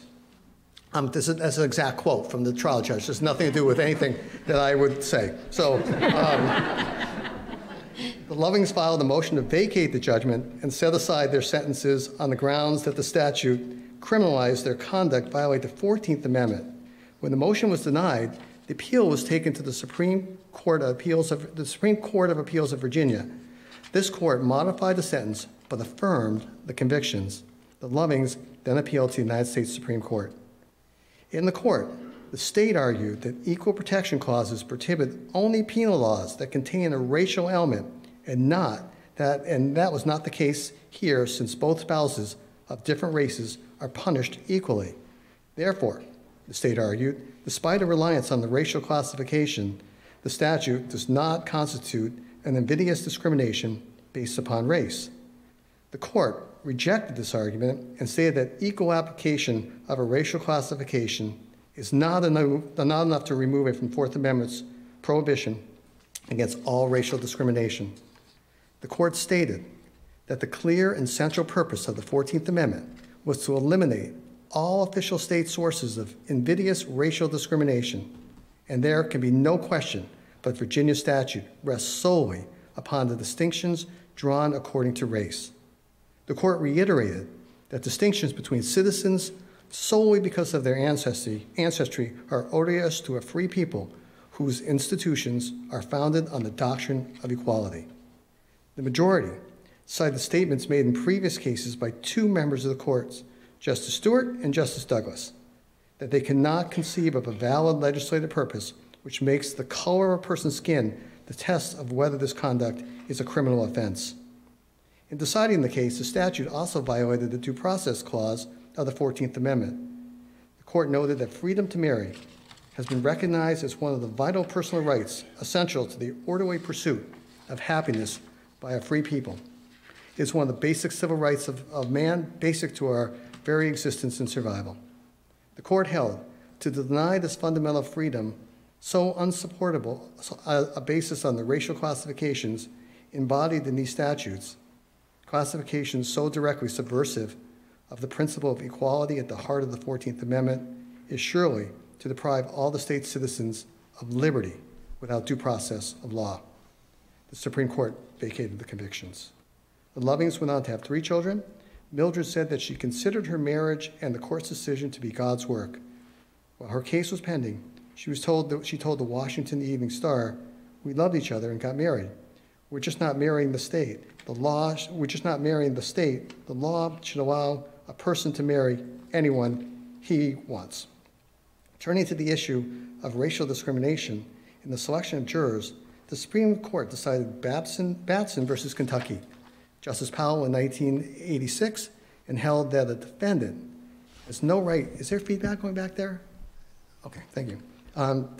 That's an exact quote from the trial judge. There's nothing to do with anything that I would say. So the Lovings filed a motion to vacate the judgment and set aside their sentences on the grounds that the statute criminalized their conduct violate the 14th Amendment. When the motion was denied, the appeal was taken to the Supreme Court of Appeals of Virginia. This court modified the sentence but affirmed the convictions. The Lovings then appealed to the United States Supreme Court. In the court, the state argued that equal protection clauses prohibit only penal laws that contain a racial element, and that was not the case here, since both spouses of different races are punished equally. Therefore, the state argued, despite a reliance on the racial classification, the statute does not constitute an invidious discrimination based upon race. The court rejected this argument and stated that equal application of a racial classification is not enough to remove it from Fourth Amendment's prohibition against all racial discrimination. The court stated that the clear and central purpose of the 14th Amendment was to eliminate all official state sources of invidious racial discrimination, and there can be no question but Virginia statute rests solely upon the distinctions drawn according to race. The court reiterated that distinctions between citizens solely because of their ancestry are odious to a free people whose institutions are founded on the doctrine of equality. The majority cited statements made in previous cases by two members of the courts, Justice Stewart and Justice Douglas, that they cannot conceive of a valid legislative purpose which makes the color of a person's skin the test of whether this conduct is a criminal offense. In deciding the case, the statute also violated the Due Process Clause of the 14th Amendment. The court noted that freedom to marry has been recognized as one of the vital personal rights essential to the orderly pursuit of happiness by a free people. It is one of the basic civil rights of man, basic to our very existence and survival. The court held to deny this fundamental freedom so unsupportable a basis on the racial classifications embodied in these statutes, classifications so directly subversive of the principle of equality at the heart of the 14th Amendment, is surely to deprive all the state's citizens of liberty without due process of law. The Supreme Court vacated the convictions. The Lovings went on to have 3 children. Mildred said that she considered her marriage and the court's decision to be God's work. While her case was pending, she told the Washington Evening Star, "We loved each other and got married. We're just not marrying the state. We're just not marrying the state. The law should allow a person to marry anyone he wants." Turning to the issue of racial discrimination in the selection of jurors, the Supreme Court decided Batson versus Kentucky, Justice Powell in 1986, and held that a defendant has no right. Is there feedback going back there? Okay, thank you.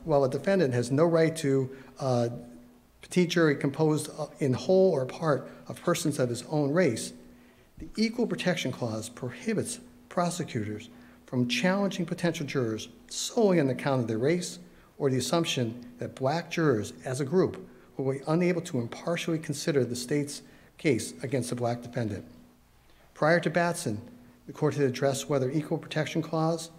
While a defendant has no right to a petite jury composed in whole or part of persons of his own race, the Equal Protection Clause prohibits prosecutors from challenging potential jurors solely on account of their race or the assumption that black jurors as a group will be unable to impartially consider the state's case against a black defendant. Prior to Batson, the court had addressed whether Equal Protection Clause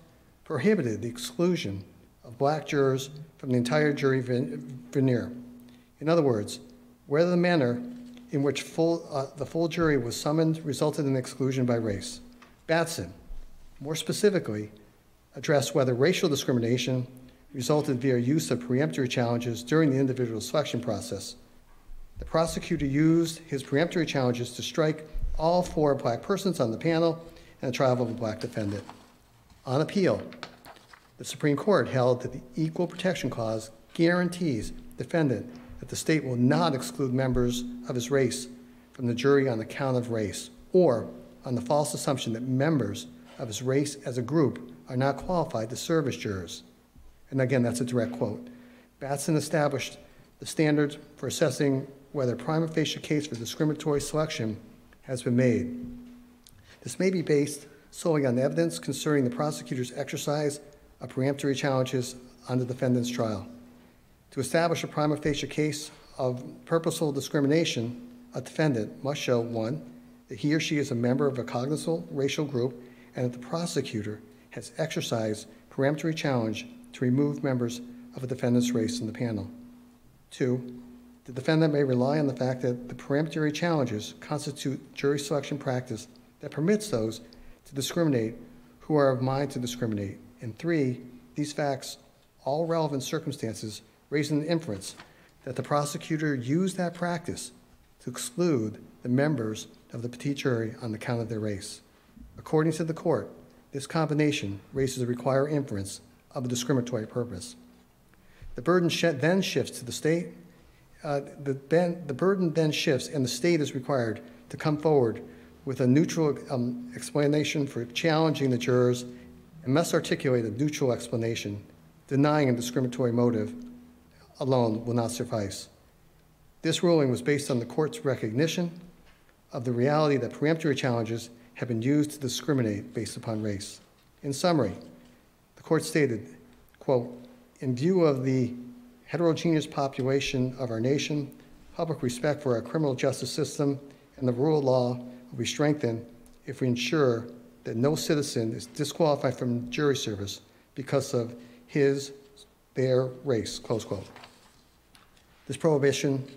prohibited the exclusion of black jurors from the entire jury veneer. In other words, whether the manner in which the full jury was summoned resulted in exclusion by race. Batson, more specifically, addressed whether racial discrimination resulted via use of peremptory challenges during the individual selection process. The prosecutor used his peremptory challenges to strike all 4 black persons on the panel and a trial of a black defendant. On appeal, the Supreme Court held that the Equal Protection Clause guarantees defendant that the state will not exclude members of his race from the jury on account of race, or on the false assumption that members of his race as a group are not qualified to serve as jurors. And again, that's a direct quote. Batson established the standards for assessing whether a prima facie case for discriminatory selection has been made. This may be based solely on evidence concerning the prosecutor's exercise of peremptory challenges on the defendant's trial. To establish a prima facie case of purposeful discrimination, a defendant must show, 1, that he or she is a member of a cognizable racial group and that the prosecutor has exercised peremptory challenge to remove members of a defendant's race from the panel. 2, the defendant may rely on the fact that the peremptory challenges constitute jury selection practice that permits those to discriminate who are of mind to discriminate. And 3, these facts, all relevant circumstances, raise an inference that the prosecutor used that practice to exclude the members of the petit jury on account of their race. According to the court, this combination raises a required inference of a discriminatory purpose. The burden then shifts to the state. The burden then shifts, and the state is required to come forward with a neutral explanation for challenging the jurors and must articulate a neutral explanation. Denying a discriminatory motive alone will not suffice. This ruling was based on the court's recognition of the reality that peremptory challenges have been used to discriminate based upon race. In summary, the court stated, quote, in view of the heterogeneous population of our nation, public respect for our criminal justice system and the rule of law will be strengthened if we ensure that no citizen is disqualified from jury service because of their race, close quote. This prohibition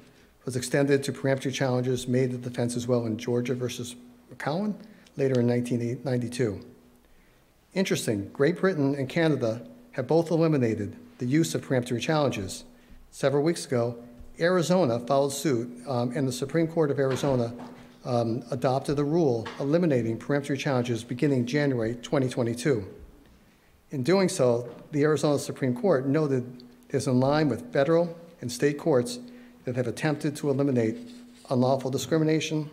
was extended to peremptory challenges made to the defense as well in Georgia versus Cohen, later in 1992. Interesting, Great Britain and Canada have both eliminated the use of peremptory challenges. Several weeks ago, Arizona followed suit, and the Supreme Court of Arizona adopted a rule eliminating peremptory challenges beginning January 2022. In doing so, the Arizona Supreme Court noted it is in line with federal and state courts that have attempted to eliminate unlawful discrimination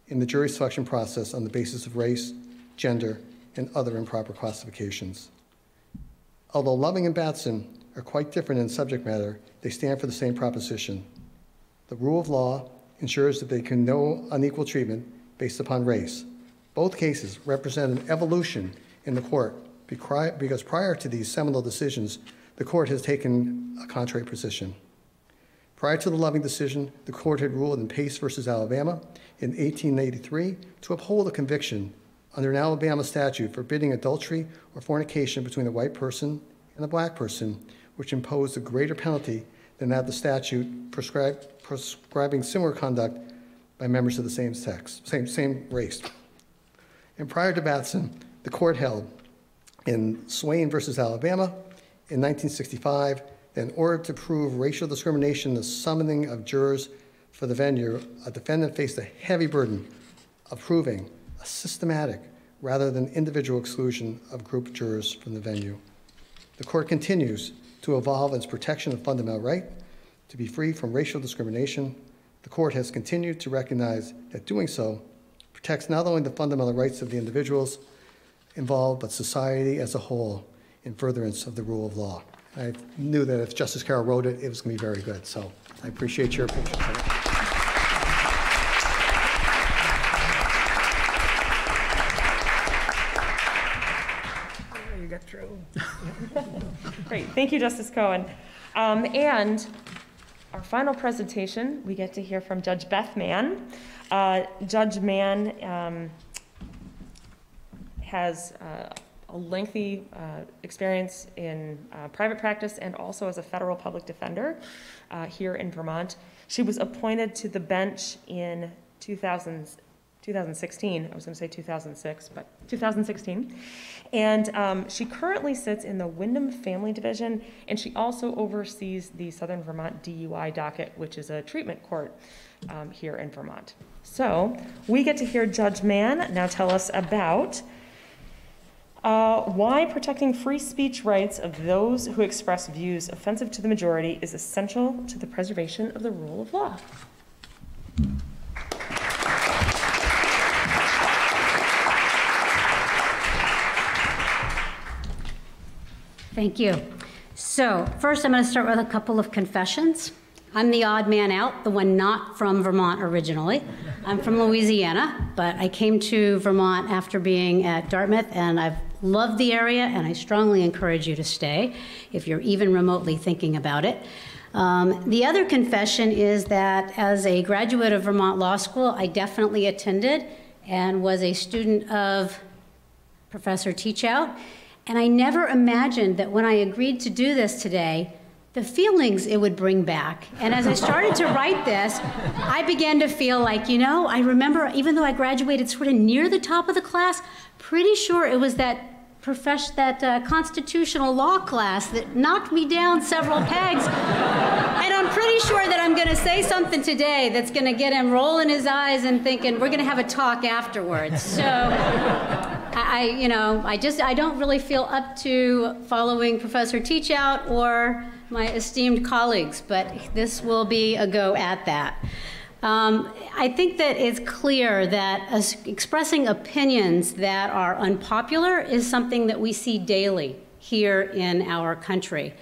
in the jury selection process on the basis of race, gender, and other improper classifications. Although Loving and Batson are quite different in subject matter, they stand for the same proposition. The rule of law ensures that there can be no unequal treatment based upon race. Both cases represent an evolution in the court because prior to these seminal decisions, the court has taken a contrary position. Prior to the Loving decision, the court had ruled in Pace versus Alabama in 1883 to uphold a conviction under an Alabama statute forbidding adultery or fornication between a white person and a black person, which imposed a greater penalty than that the statute prescribing similar conduct by members of the same sex, same race. And prior to Batson, the court held in Swain versus Alabama in 1965 that in order to prove racial discrimination, the summoning of jurors for the venue, a defendant faced a heavy burden of proving a systematic rather than individual exclusion of group jurors from the venue. The court continues to evolve its protection of fundamental right to be free from racial discrimination. The court has continued to recognize that doing so protects not only the fundamental rights of the individuals involved, but society as a whole in furtherance of the rule of law. I knew that if Justice Carroll wrote it, it was going to be very good. So I appreciate your patience. You got through. Great, thank you, Justice Cohen. And our final presentation, we get to hear from Judge Beth Mann. Judge Mann has a lengthy experience in private practice and also as a federal public defender here in Vermont. She was appointed to the bench in 2016. I was going to say 2006, but 2016. And she currently sits in the Wyndham Family Division, and she also oversees the Southern Vermont DUI docket, which is a treatment court here in Vermont. So we get to hear Judge Mann now tell us about why protecting free speech rights of those who express views offensive to the majority is essential to the preservation of the rule of law. Thank you. So first I'm going to start with a couple of confessions. I'm the odd man out, the one not from Vermont originally. I'm from Louisiana, but I came to Vermont after being at Dartmouth, and I've loved the area, and I strongly encourage you to stay if you're even remotely thinking about it. The other confession is that as a graduate of Vermont Law School, I definitely attended and was a student of Professor Teachout, and I never imagined that when I agreed to do this today, the feelings it would bring back. And as I started to write this, I began to feel like, you know, I remember, even though I graduated sort of near the top of the class, pretty sure it was that constitutional law class that knocked me down several pegs. And I'm pretty sure that I'm gonna say something today that's gonna get him rolling his eyes and thinking, we're gonna have a talk afterwards. So I don't really feel up to following Professor Teachout or my esteemed colleagues, but this will be a go at that. I think that it's clear that expressing opinions that are unpopular is something that we see daily here in our country.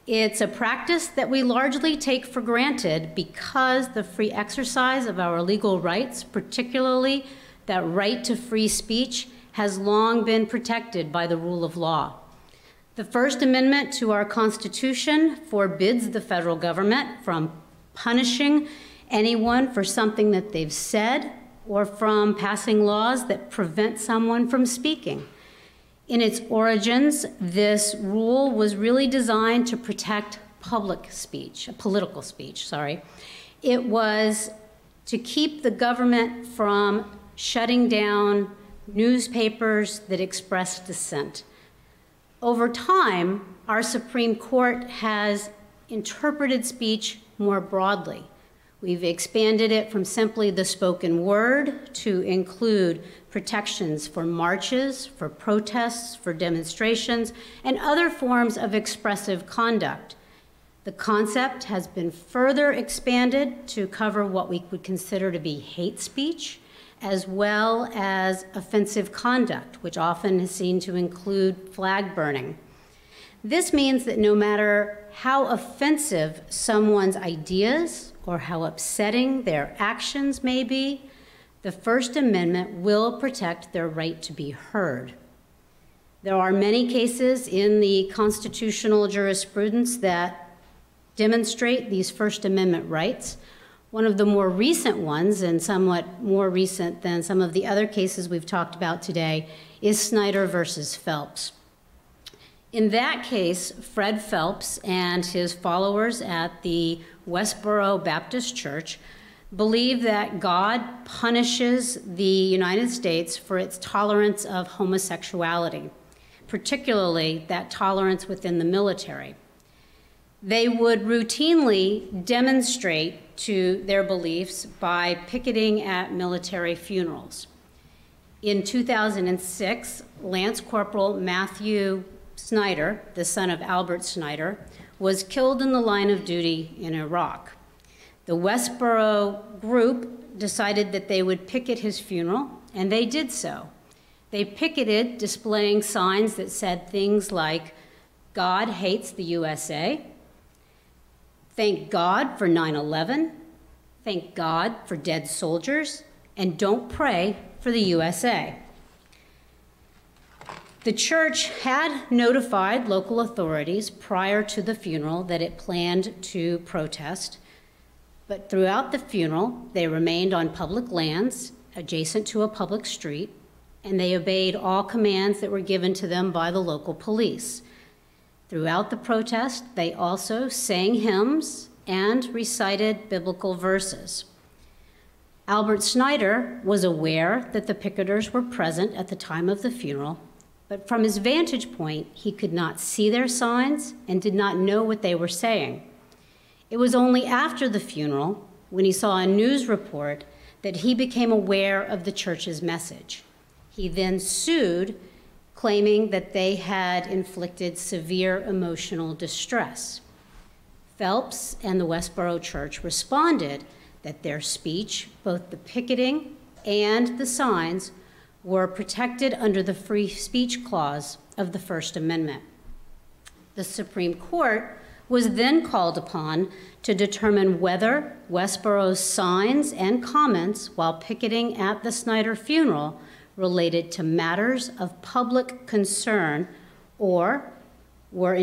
It's a practice that we largely take for granted because the free exercise of our legal rights, particularly that right to free speech, has long been protected by the rule of law. The First Amendment to our Constitution forbids the federal government from punishing anyone for something that they've said or from passing laws that prevent someone from speaking. In its origins, this rule was really designed to protect political speech, sorry. It was to keep the government from shutting down newspapers that expressed dissent. Over time, our Supreme Court has interpreted speech more broadly. We've expanded it from simply the spoken word to include protections for marches, for protests, for demonstrations, and other forms of expressive conduct. The concept has been further expanded to cover what we would consider to be hate speech, as well as offensive conduct, which often is seen to include flag burning. This means that no matter how offensive someone's ideas or how upsetting their actions may be, the First Amendment will protect their right to be heard. There are many cases in the constitutional jurisprudence that demonstrate these First Amendment rights. One of the more recent ones, and somewhat more recent than some of the other cases we've talked about today, is Snyder versus Phelps. In that case, Fred Phelps and his followers at the Westboro Baptist Church believe that God punishes the United States for its tolerance of homosexuality, particularly that tolerance within the military. They would routinely demonstrate to their beliefs by picketing at military funerals. In 2006, Lance Corporal Matthew Snyder, the son of Albert Snyder, was killed in the line of duty in Iraq. The Westboro group decided that they would picket his funeral, and they did so. They picketed displaying signs that said things like, "God hates the USA," "Thank God for 9/11," "Thank God for dead soldiers," and "Don't pray for the USA." The church had notified local authorities prior to the funeral that it planned to protest, but throughout the funeral, they remained on public lands adjacent to a public street, and they obeyed all commands that were given to them by the local police. Throughout the protest, they also sang hymns and recited biblical verses. Albert Snyder was aware that the picketers were present at the time of the funeral, but from his vantage point, he could not see their signs and did not know what they were saying. It was only after the funeral, when he saw a news report, that he became aware of the church's message. He then sued, claiming that they had inflicted severe emotional distress. Phelps and the Westboro Church responded that their speech, both the picketing and the signs, were protected under the Free Speech Clause of the First Amendment. The Supreme Court was then called upon to determine whether Westboro's signs and comments while picketing at the Snyder funeral related to matters of public concern or were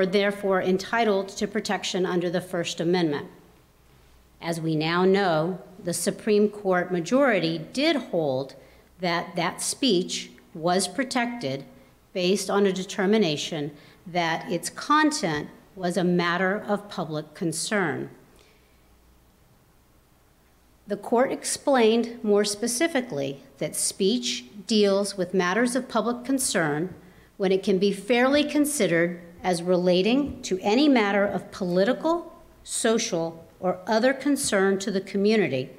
therefore entitled to protection under the First Amendment. As we now know, the Supreme Court majority did hold that that speech was protected based on a determination that its content was a matter of public concern. The court explained more specifically that speech deals with matters of public concern when it can be fairly considered as relating to any matter of political, social, or other concern to the community,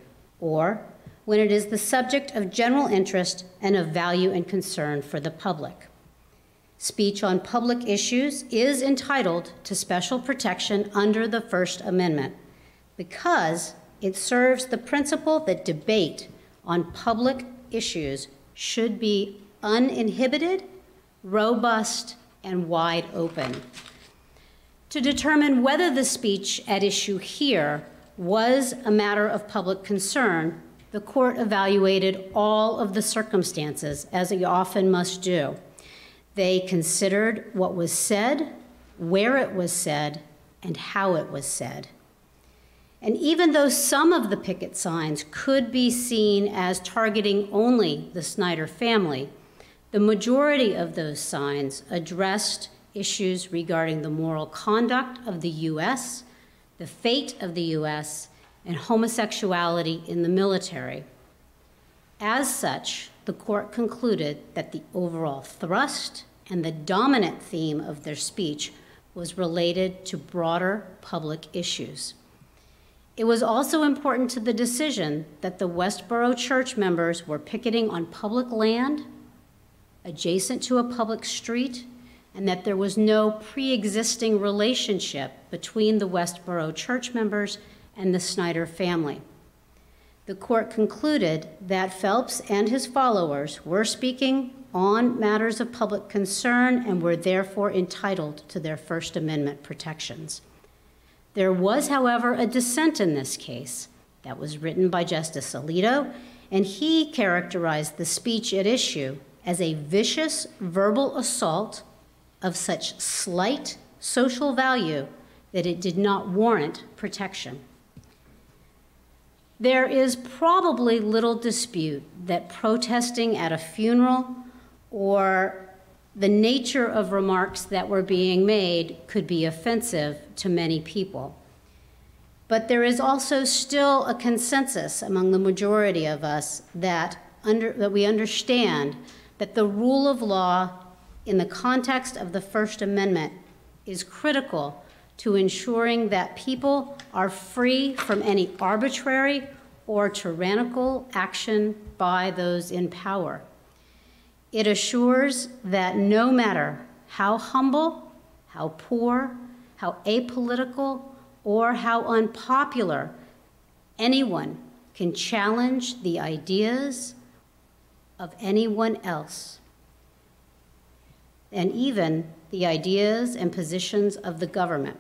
or when it is the subject of general interest and of value and concern for the public. Speech on public issues is entitled to special protection under the First Amendment because it serves the principle that debate on public issues should be uninhibited, robust, and wide open. To determine whether the speech at issue here was a matter of public concern, the court evaluated all of the circumstances, as it often must do. They considered what was said, where it was said, and how it was said. And even though some of the picket signs could be seen as targeting only the Snyder family, the majority of those signs addressed issues regarding the moral conduct of the U.S., the fate of the U.S., and homosexuality in the military. As such, the court concluded that the overall thrust and the dominant theme of their speech was related to broader public issues. It was also important to the decision that the Westboro church members were picketing on public land, adjacent to a public street, and that there was no pre-existing relationship between the Westboro church members and the Snyder family. The court concluded that Phelps and his followers were speaking on matters of public concern and were therefore entitled to their First Amendment protections. There was, however, a dissent in this case that was written by Justice Alito, and he characterized the speech at issue as a vicious verbal assault of such slight social value that it did not warrant protection. There is probably little dispute that protesting at a funeral or the nature of remarks that were being made could be offensive to many people. But there is also still a consensus among the majority of us that we understand that the rule of law in the context of the First Amendment is critical to ensuring that people are free from any arbitrary or tyrannical action by those in power. It assures that no matter how humble, how poor, how apolitical, or how unpopular, anyone can challenge the ideas of anyone else, and even the ideas and positions of the government.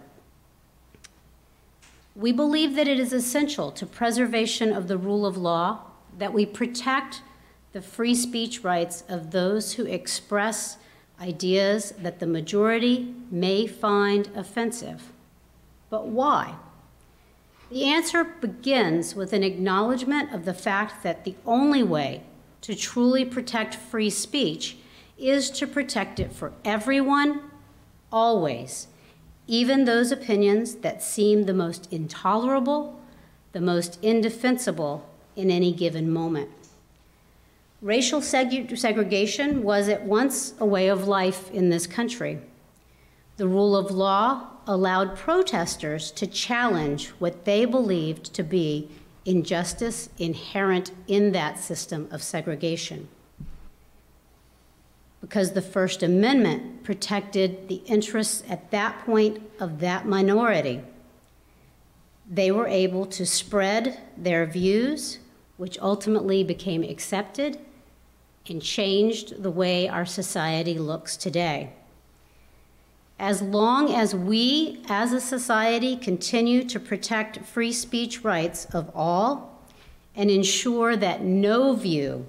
We believe that it is essential to preservation of the rule of law that we protect the free speech rights of those who express ideas that the majority may find offensive. But why? The answer begins with an acknowledgement of the fact that the only way to truly protect free speech is to protect it for everyone, always, even those opinions that seem the most intolerable, the most indefensible in any given moment. Racial segregation was at once a way of life in this country. The rule of law allowed protesters to challenge what they believed to be injustice inherent in that system of segregation. Because the First Amendment protected the interests at that point of that minority, they were able to spread their views, which ultimately became accepted and changed the way our society looks today. As long as we, as a society, continue to protect free speech rights of all and ensure that no view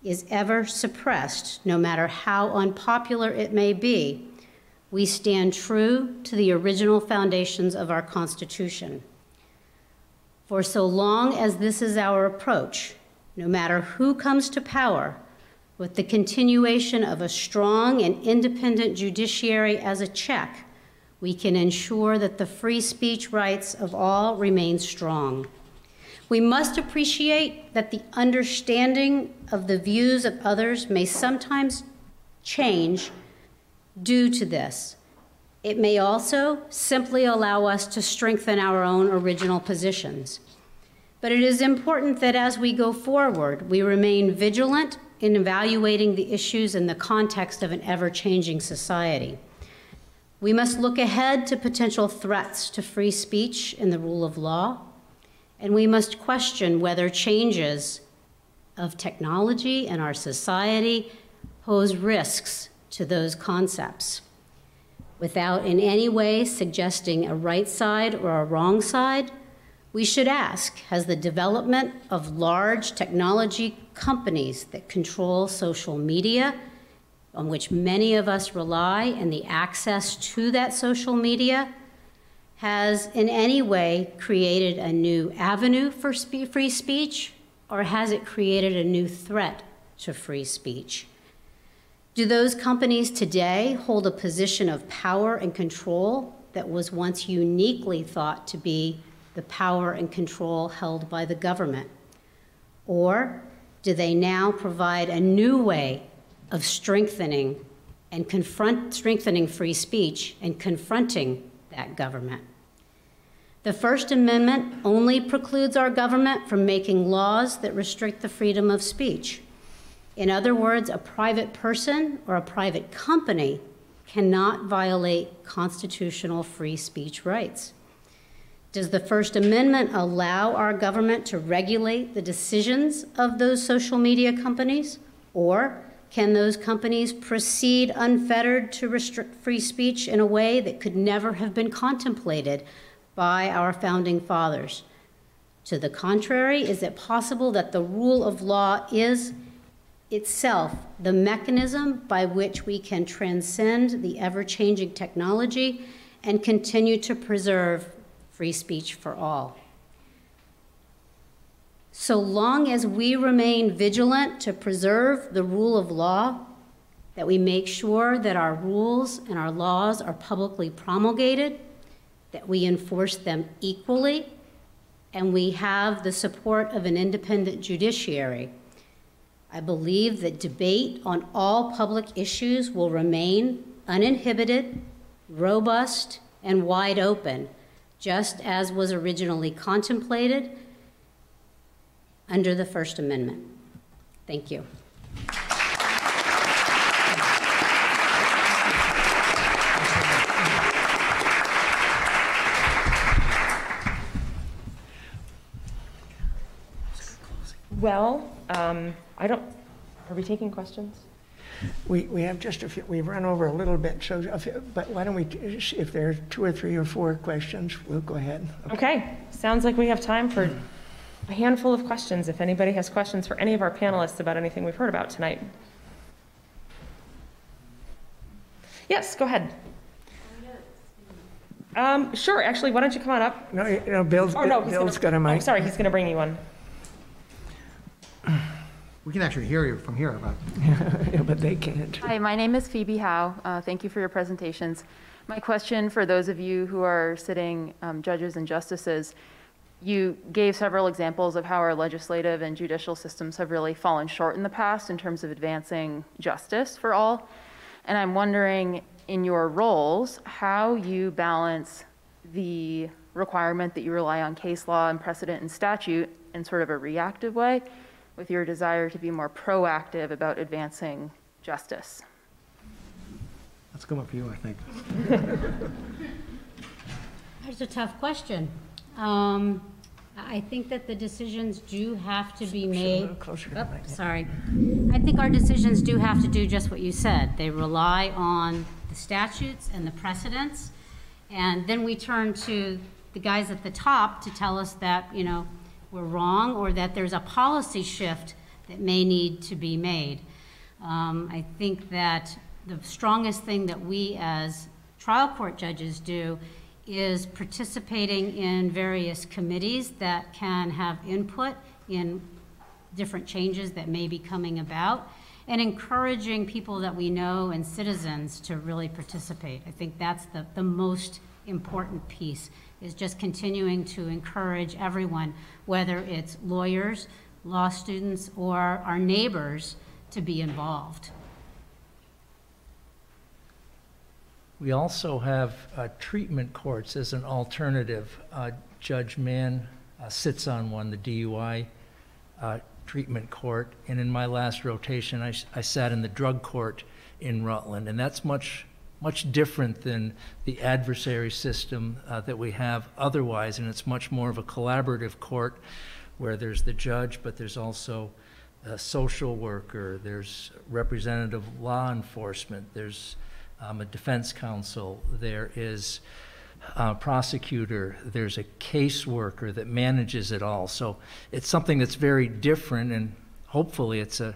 is ever suppressed, no matter how unpopular it may be, we stand true to the original foundations of our Constitution. For so long as this is our approach, no matter who comes to power, with the continuation of a strong and independent judiciary as a check, we can ensure that the free speech rights of all remain strong. We must appreciate that the understanding of the views of others may sometimes change due to this. It may also simply allow us to strengthen our own original positions. But it is important that as we go forward, we remain vigilant in evaluating the issues in the context of an ever-changing society. We must look ahead to potential threats to free speech and the rule of law, and we must question whether changes of technology in our society pose risks to those concepts. Without in any way suggesting a right side or a wrong side, we should ask, has the development of large technology companies that control social media, on which many of us rely, and the access to that social media, has in any way created a new avenue for free speech, or has it created a new threat to free speech? Do those companies today hold a position of power and control that was once uniquely thought to be the power and control held by the government? Or do they now provide a new way of strengthening free speech and confronting that government? The First Amendment only precludes our government from making laws that restrict the freedom of speech. In other words, a private person or a private company cannot violate constitutional free speech rights. Does the First Amendment allow our government to regulate the decisions of those social media companies? Or can those companies proceed unfettered to restrict free speech in a way that could never have been contemplated by our founding fathers? To the contrary, is it possible that the rule of law is itself the mechanism by which we can transcend the ever-changing technology and continue to preserve free speech for all? So long as we remain vigilant to preserve the rule of law, that we make sure that our rules and our laws are publicly promulgated, that we enforce them equally, and we have the support of an independent judiciary, I believe that debate on all public issues will remain uninhibited, robust, and wide open, just as was originally contemplated under the First Amendment. Thank you. Well, are we taking questions? We have just a few, we've run over a little bit, so, but why don't we, if there are 2 or 3 or 4 questions, we'll go ahead. Okay, sounds like we have time for a handful of questions, if anybody has questions for any of our panelists about anything we've heard about tonight. Yes, go ahead. Sure, actually, why don't you come on up? No, Bill's got a mic. Oh, sorry, he's gonna bring you one. We can actually hear you from here, but. Yeah, but they can't. Hi, my name is Phoebe Howe. Thank you for your presentations. My question for those of you who are sitting judges and justices, you gave several examples of how our legislative and judicial systems have really fallen short in the past in terms of advancing justice for all. And I'm wondering, in your roles, how you balance the requirement that you rely on case law and precedent and statute in sort of a reactive way with your desire to be more proactive about advancing justice. That's a good one for you, I think. That's a tough question. I think that the decisions do have to be made. Sorry. I think our decisions do have to do just what you said. They rely on the statutes and the precedents. And then we turn to the guys at the top to tell us that, you know, we're wrong or that there's a policy shift that may need to be made. I think that the strongest thing that we as trial court judges do is participating in various committees that can have input in different changes that may be coming about, and encouraging people that we know and citizens to really participate. I think that's the most important piece, is just continuing to encourage everyone, whether it's lawyers, law students, or our neighbors, to be involved. We also have treatment courts as an alternative. Judge Mann sits on one, the DUI treatment court, and in my last rotation, I sat in the drug court in Rutland, and that's much different than the adversary system that we have otherwise, and it's much more of a collaborative court where there's the judge, but there's also a social worker, there's representative law enforcement, there's a defense counsel, there is a prosecutor, there's a caseworker that manages it all. So it's something that's very different, and hopefully it's an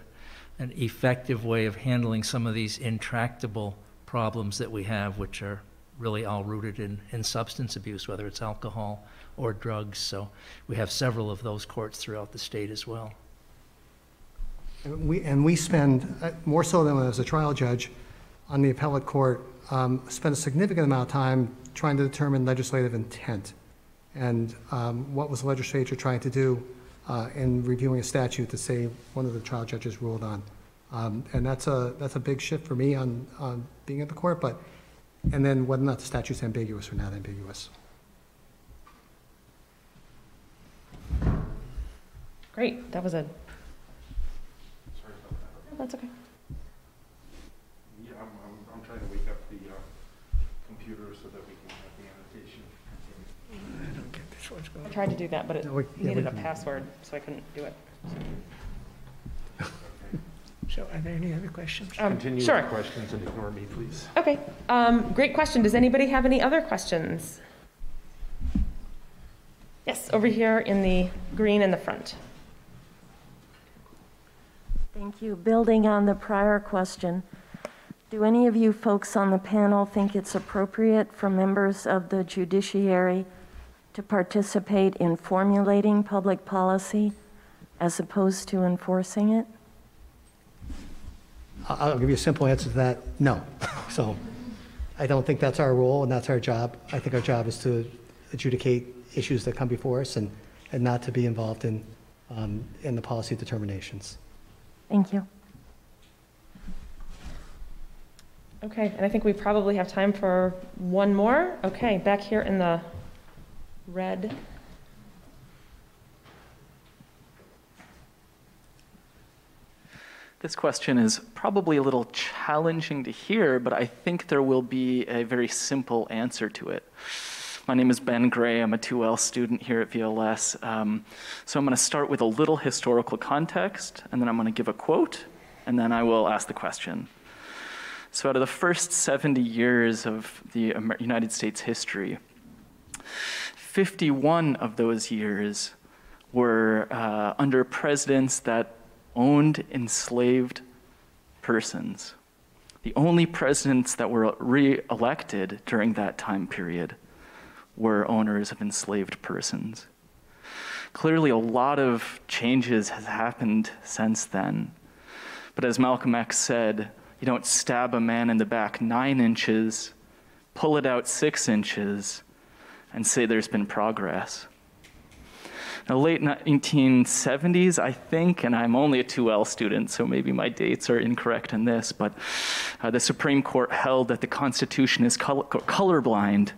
effective way of handling some of these intractable problems that we have, which are really all rooted in substance abuse, whether it's alcohol or drugs. So we have several of those courts throughout the state as well. And we spend, more so than as a trial judge, on the appellate court, spend a significant amount of time trying to determine legislative intent and what was the legislature trying to do in reviewing a statute that, say, one of the trial judges ruled on. And that's a big shift for me on being at the court, and then whether or not the statute's ambiguous or not ambiguous. Great, that was a, Sorry about that. oh, that's okay. Yeah, I'm trying to wake up the computer so that we can have the annotation. I don't get this one's going. I tried to do that, but it No, we needed a can- password, so I couldn't do it. So are there any other questions? Continue Sure. with questions and ignore me, please. Okay, great question. Does anybody have any other questions? Yes, over here in the green in the front. Thank you. Building on the prior question, do any of you folks on the panel think it's appropriate for members of the judiciary to participate in formulating public policy as opposed to enforcing it? I'll give you a simple answer to that, no. So I don't think that's our role and that's our job. I think our job is to adjudicate issues that come before us and not to be involved in the policy determinations. Thank you. Okay, and I think we probably have time for one more. Okay, back here in the red. This question is probably a little challenging to hear, but I think there will be a very simple answer to it. My name is Ben Gray. I'm a 2L student here at VLS. So I'm going to start with a little historical context, and then I'm going to give a quote, and then I will ask the question. So out of the first 70 years of the United States history, 51 of those years were under presidents that owned enslaved persons. The only presidents that were re-elected during that time period were owners of enslaved persons. Clearly, a lot of changes has happened since then. But as Malcolm X said, you don't stab a man in the back 9 inches, pull it out 6 inches, and say there's been progress. In the late 1970s, I think, and I'm only a 2L student, so maybe my dates are incorrect in this, but the Supreme Court held that the Constitution is colorblind.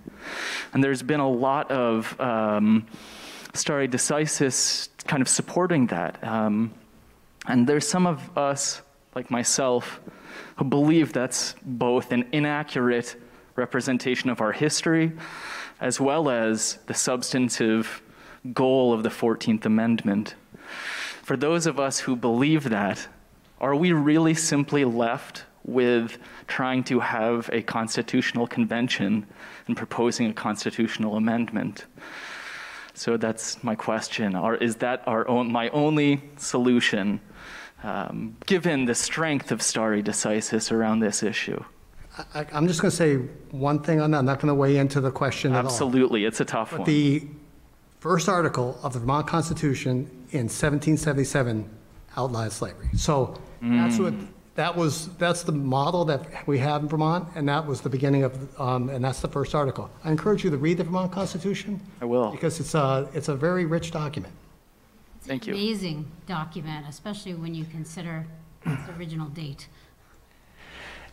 And there's been a lot of stare decisis kind of supporting that. And there's some of us, like myself, who believe that's both an inaccurate representation of our history, as well as the substantive goal of the 14th Amendment. For those of us who believe that, are we really simply left with trying to have a constitutional convention and proposing a constitutional amendment. So that's my question. Is that my only solution, given the strength of stare decisis around this issue? I'm just going to say one thing on that. I'm not going to weigh into the question at all. Absolutely, it's a tough But one. the first article of the Vermont Constitution in 1777 outlawed slavery. So that's the model that we have in Vermont, and that was the beginning of, and that's the first article. I encourage you to read the Vermont Constitution. I will. Because it's a very rich document. Thank you. Amazing document, especially when you consider its original date.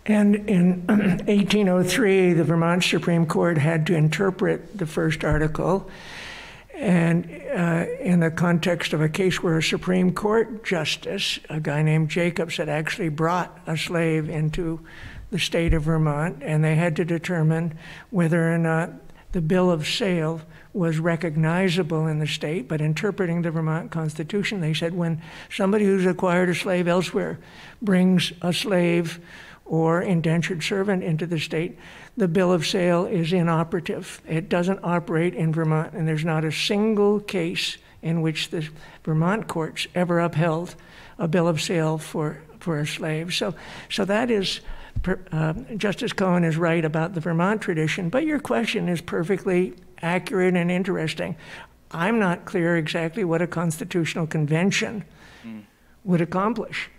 And in 1803, the Vermont Supreme Court had to interpret the first article. And in the context of a case where a Supreme Court justice, a guy named Jacobs, had actually brought a slave into the state of Vermont, and they had to determine whether or not the bill of sale was recognizable in the state. But interpreting the Vermont Constitution, they said when somebody who's acquired a slave elsewhere brings a slave or indentured servant into the state, the bill of sale is inoperative. It doesn't operate in Vermont, and there's not a single case in which the Vermont courts ever upheld a bill of sale for a slave. So that is, Justice Cohen is right about the Vermont tradition, but your question is perfectly accurate and interesting. I'm not clear exactly what a constitutional convention would accomplish.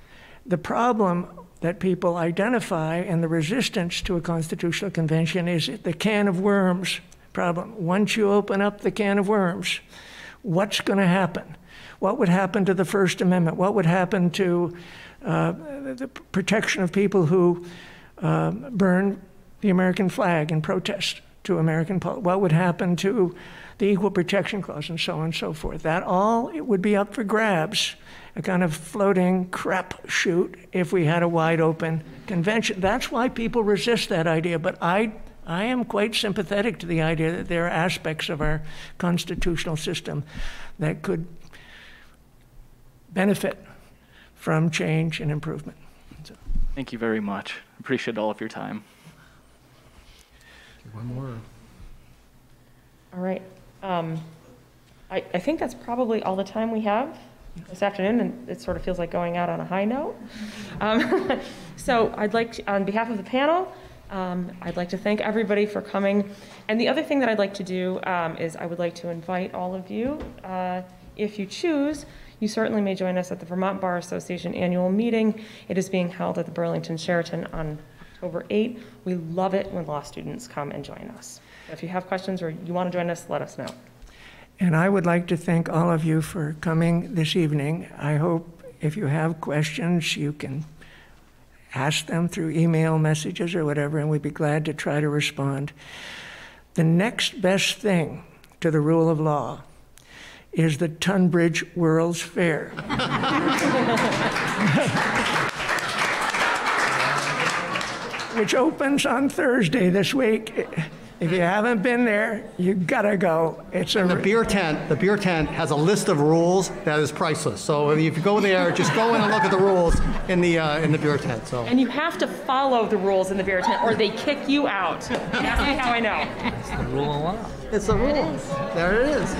The problem that people identify and the resistance to a constitutional convention is the can of worms problem. Once you open up the can of worms, what's going to happen? What would happen to the First Amendment? What would happen to the protection of people who burn the American flag in protest to American politics? What would happen to the Equal Protection Clause and so on and so forth? That all, it would be up for grabs, a kind of floating crap shoot if we had a wide open convention. That's why people resist that idea, but I am quite sympathetic to the idea that there are aspects of our constitutional system that could benefit from change and improvement. So. Thank you very much. Appreciate all of your time. One more. All right. I think that's probably all the time we have this afternoon, and it sort of feels like going out on a high note. So I'd like to, on behalf of the panel, I'd like to thank everybody for coming. And the other thing that I'd like to do is I would like to invite all of you, if you choose, you certainly may join us at the Vermont Bar Association annual meeting. It is being held at the Burlington Sheraton on October 8th. We love it when law students come and join us. So if you have questions or you want to join us, let us know. And I would like to thank all of you for coming this evening. I hope if you have questions, you can ask them through email messages or whatever, and we'd be glad to try to respond. The next best thing to the rule of law is the Tunbridge World's Fair. Which opens on Thursday this week. If you haven't been there, you gotta go. It's a The beer tent has a list of rules that is priceless. So if you go there, just go in and look at the rules in the beer tent. So. And you have to follow the rules in the beer tent or they kick you out. That's how I know. It's the rule of law. It's the rules. There it is.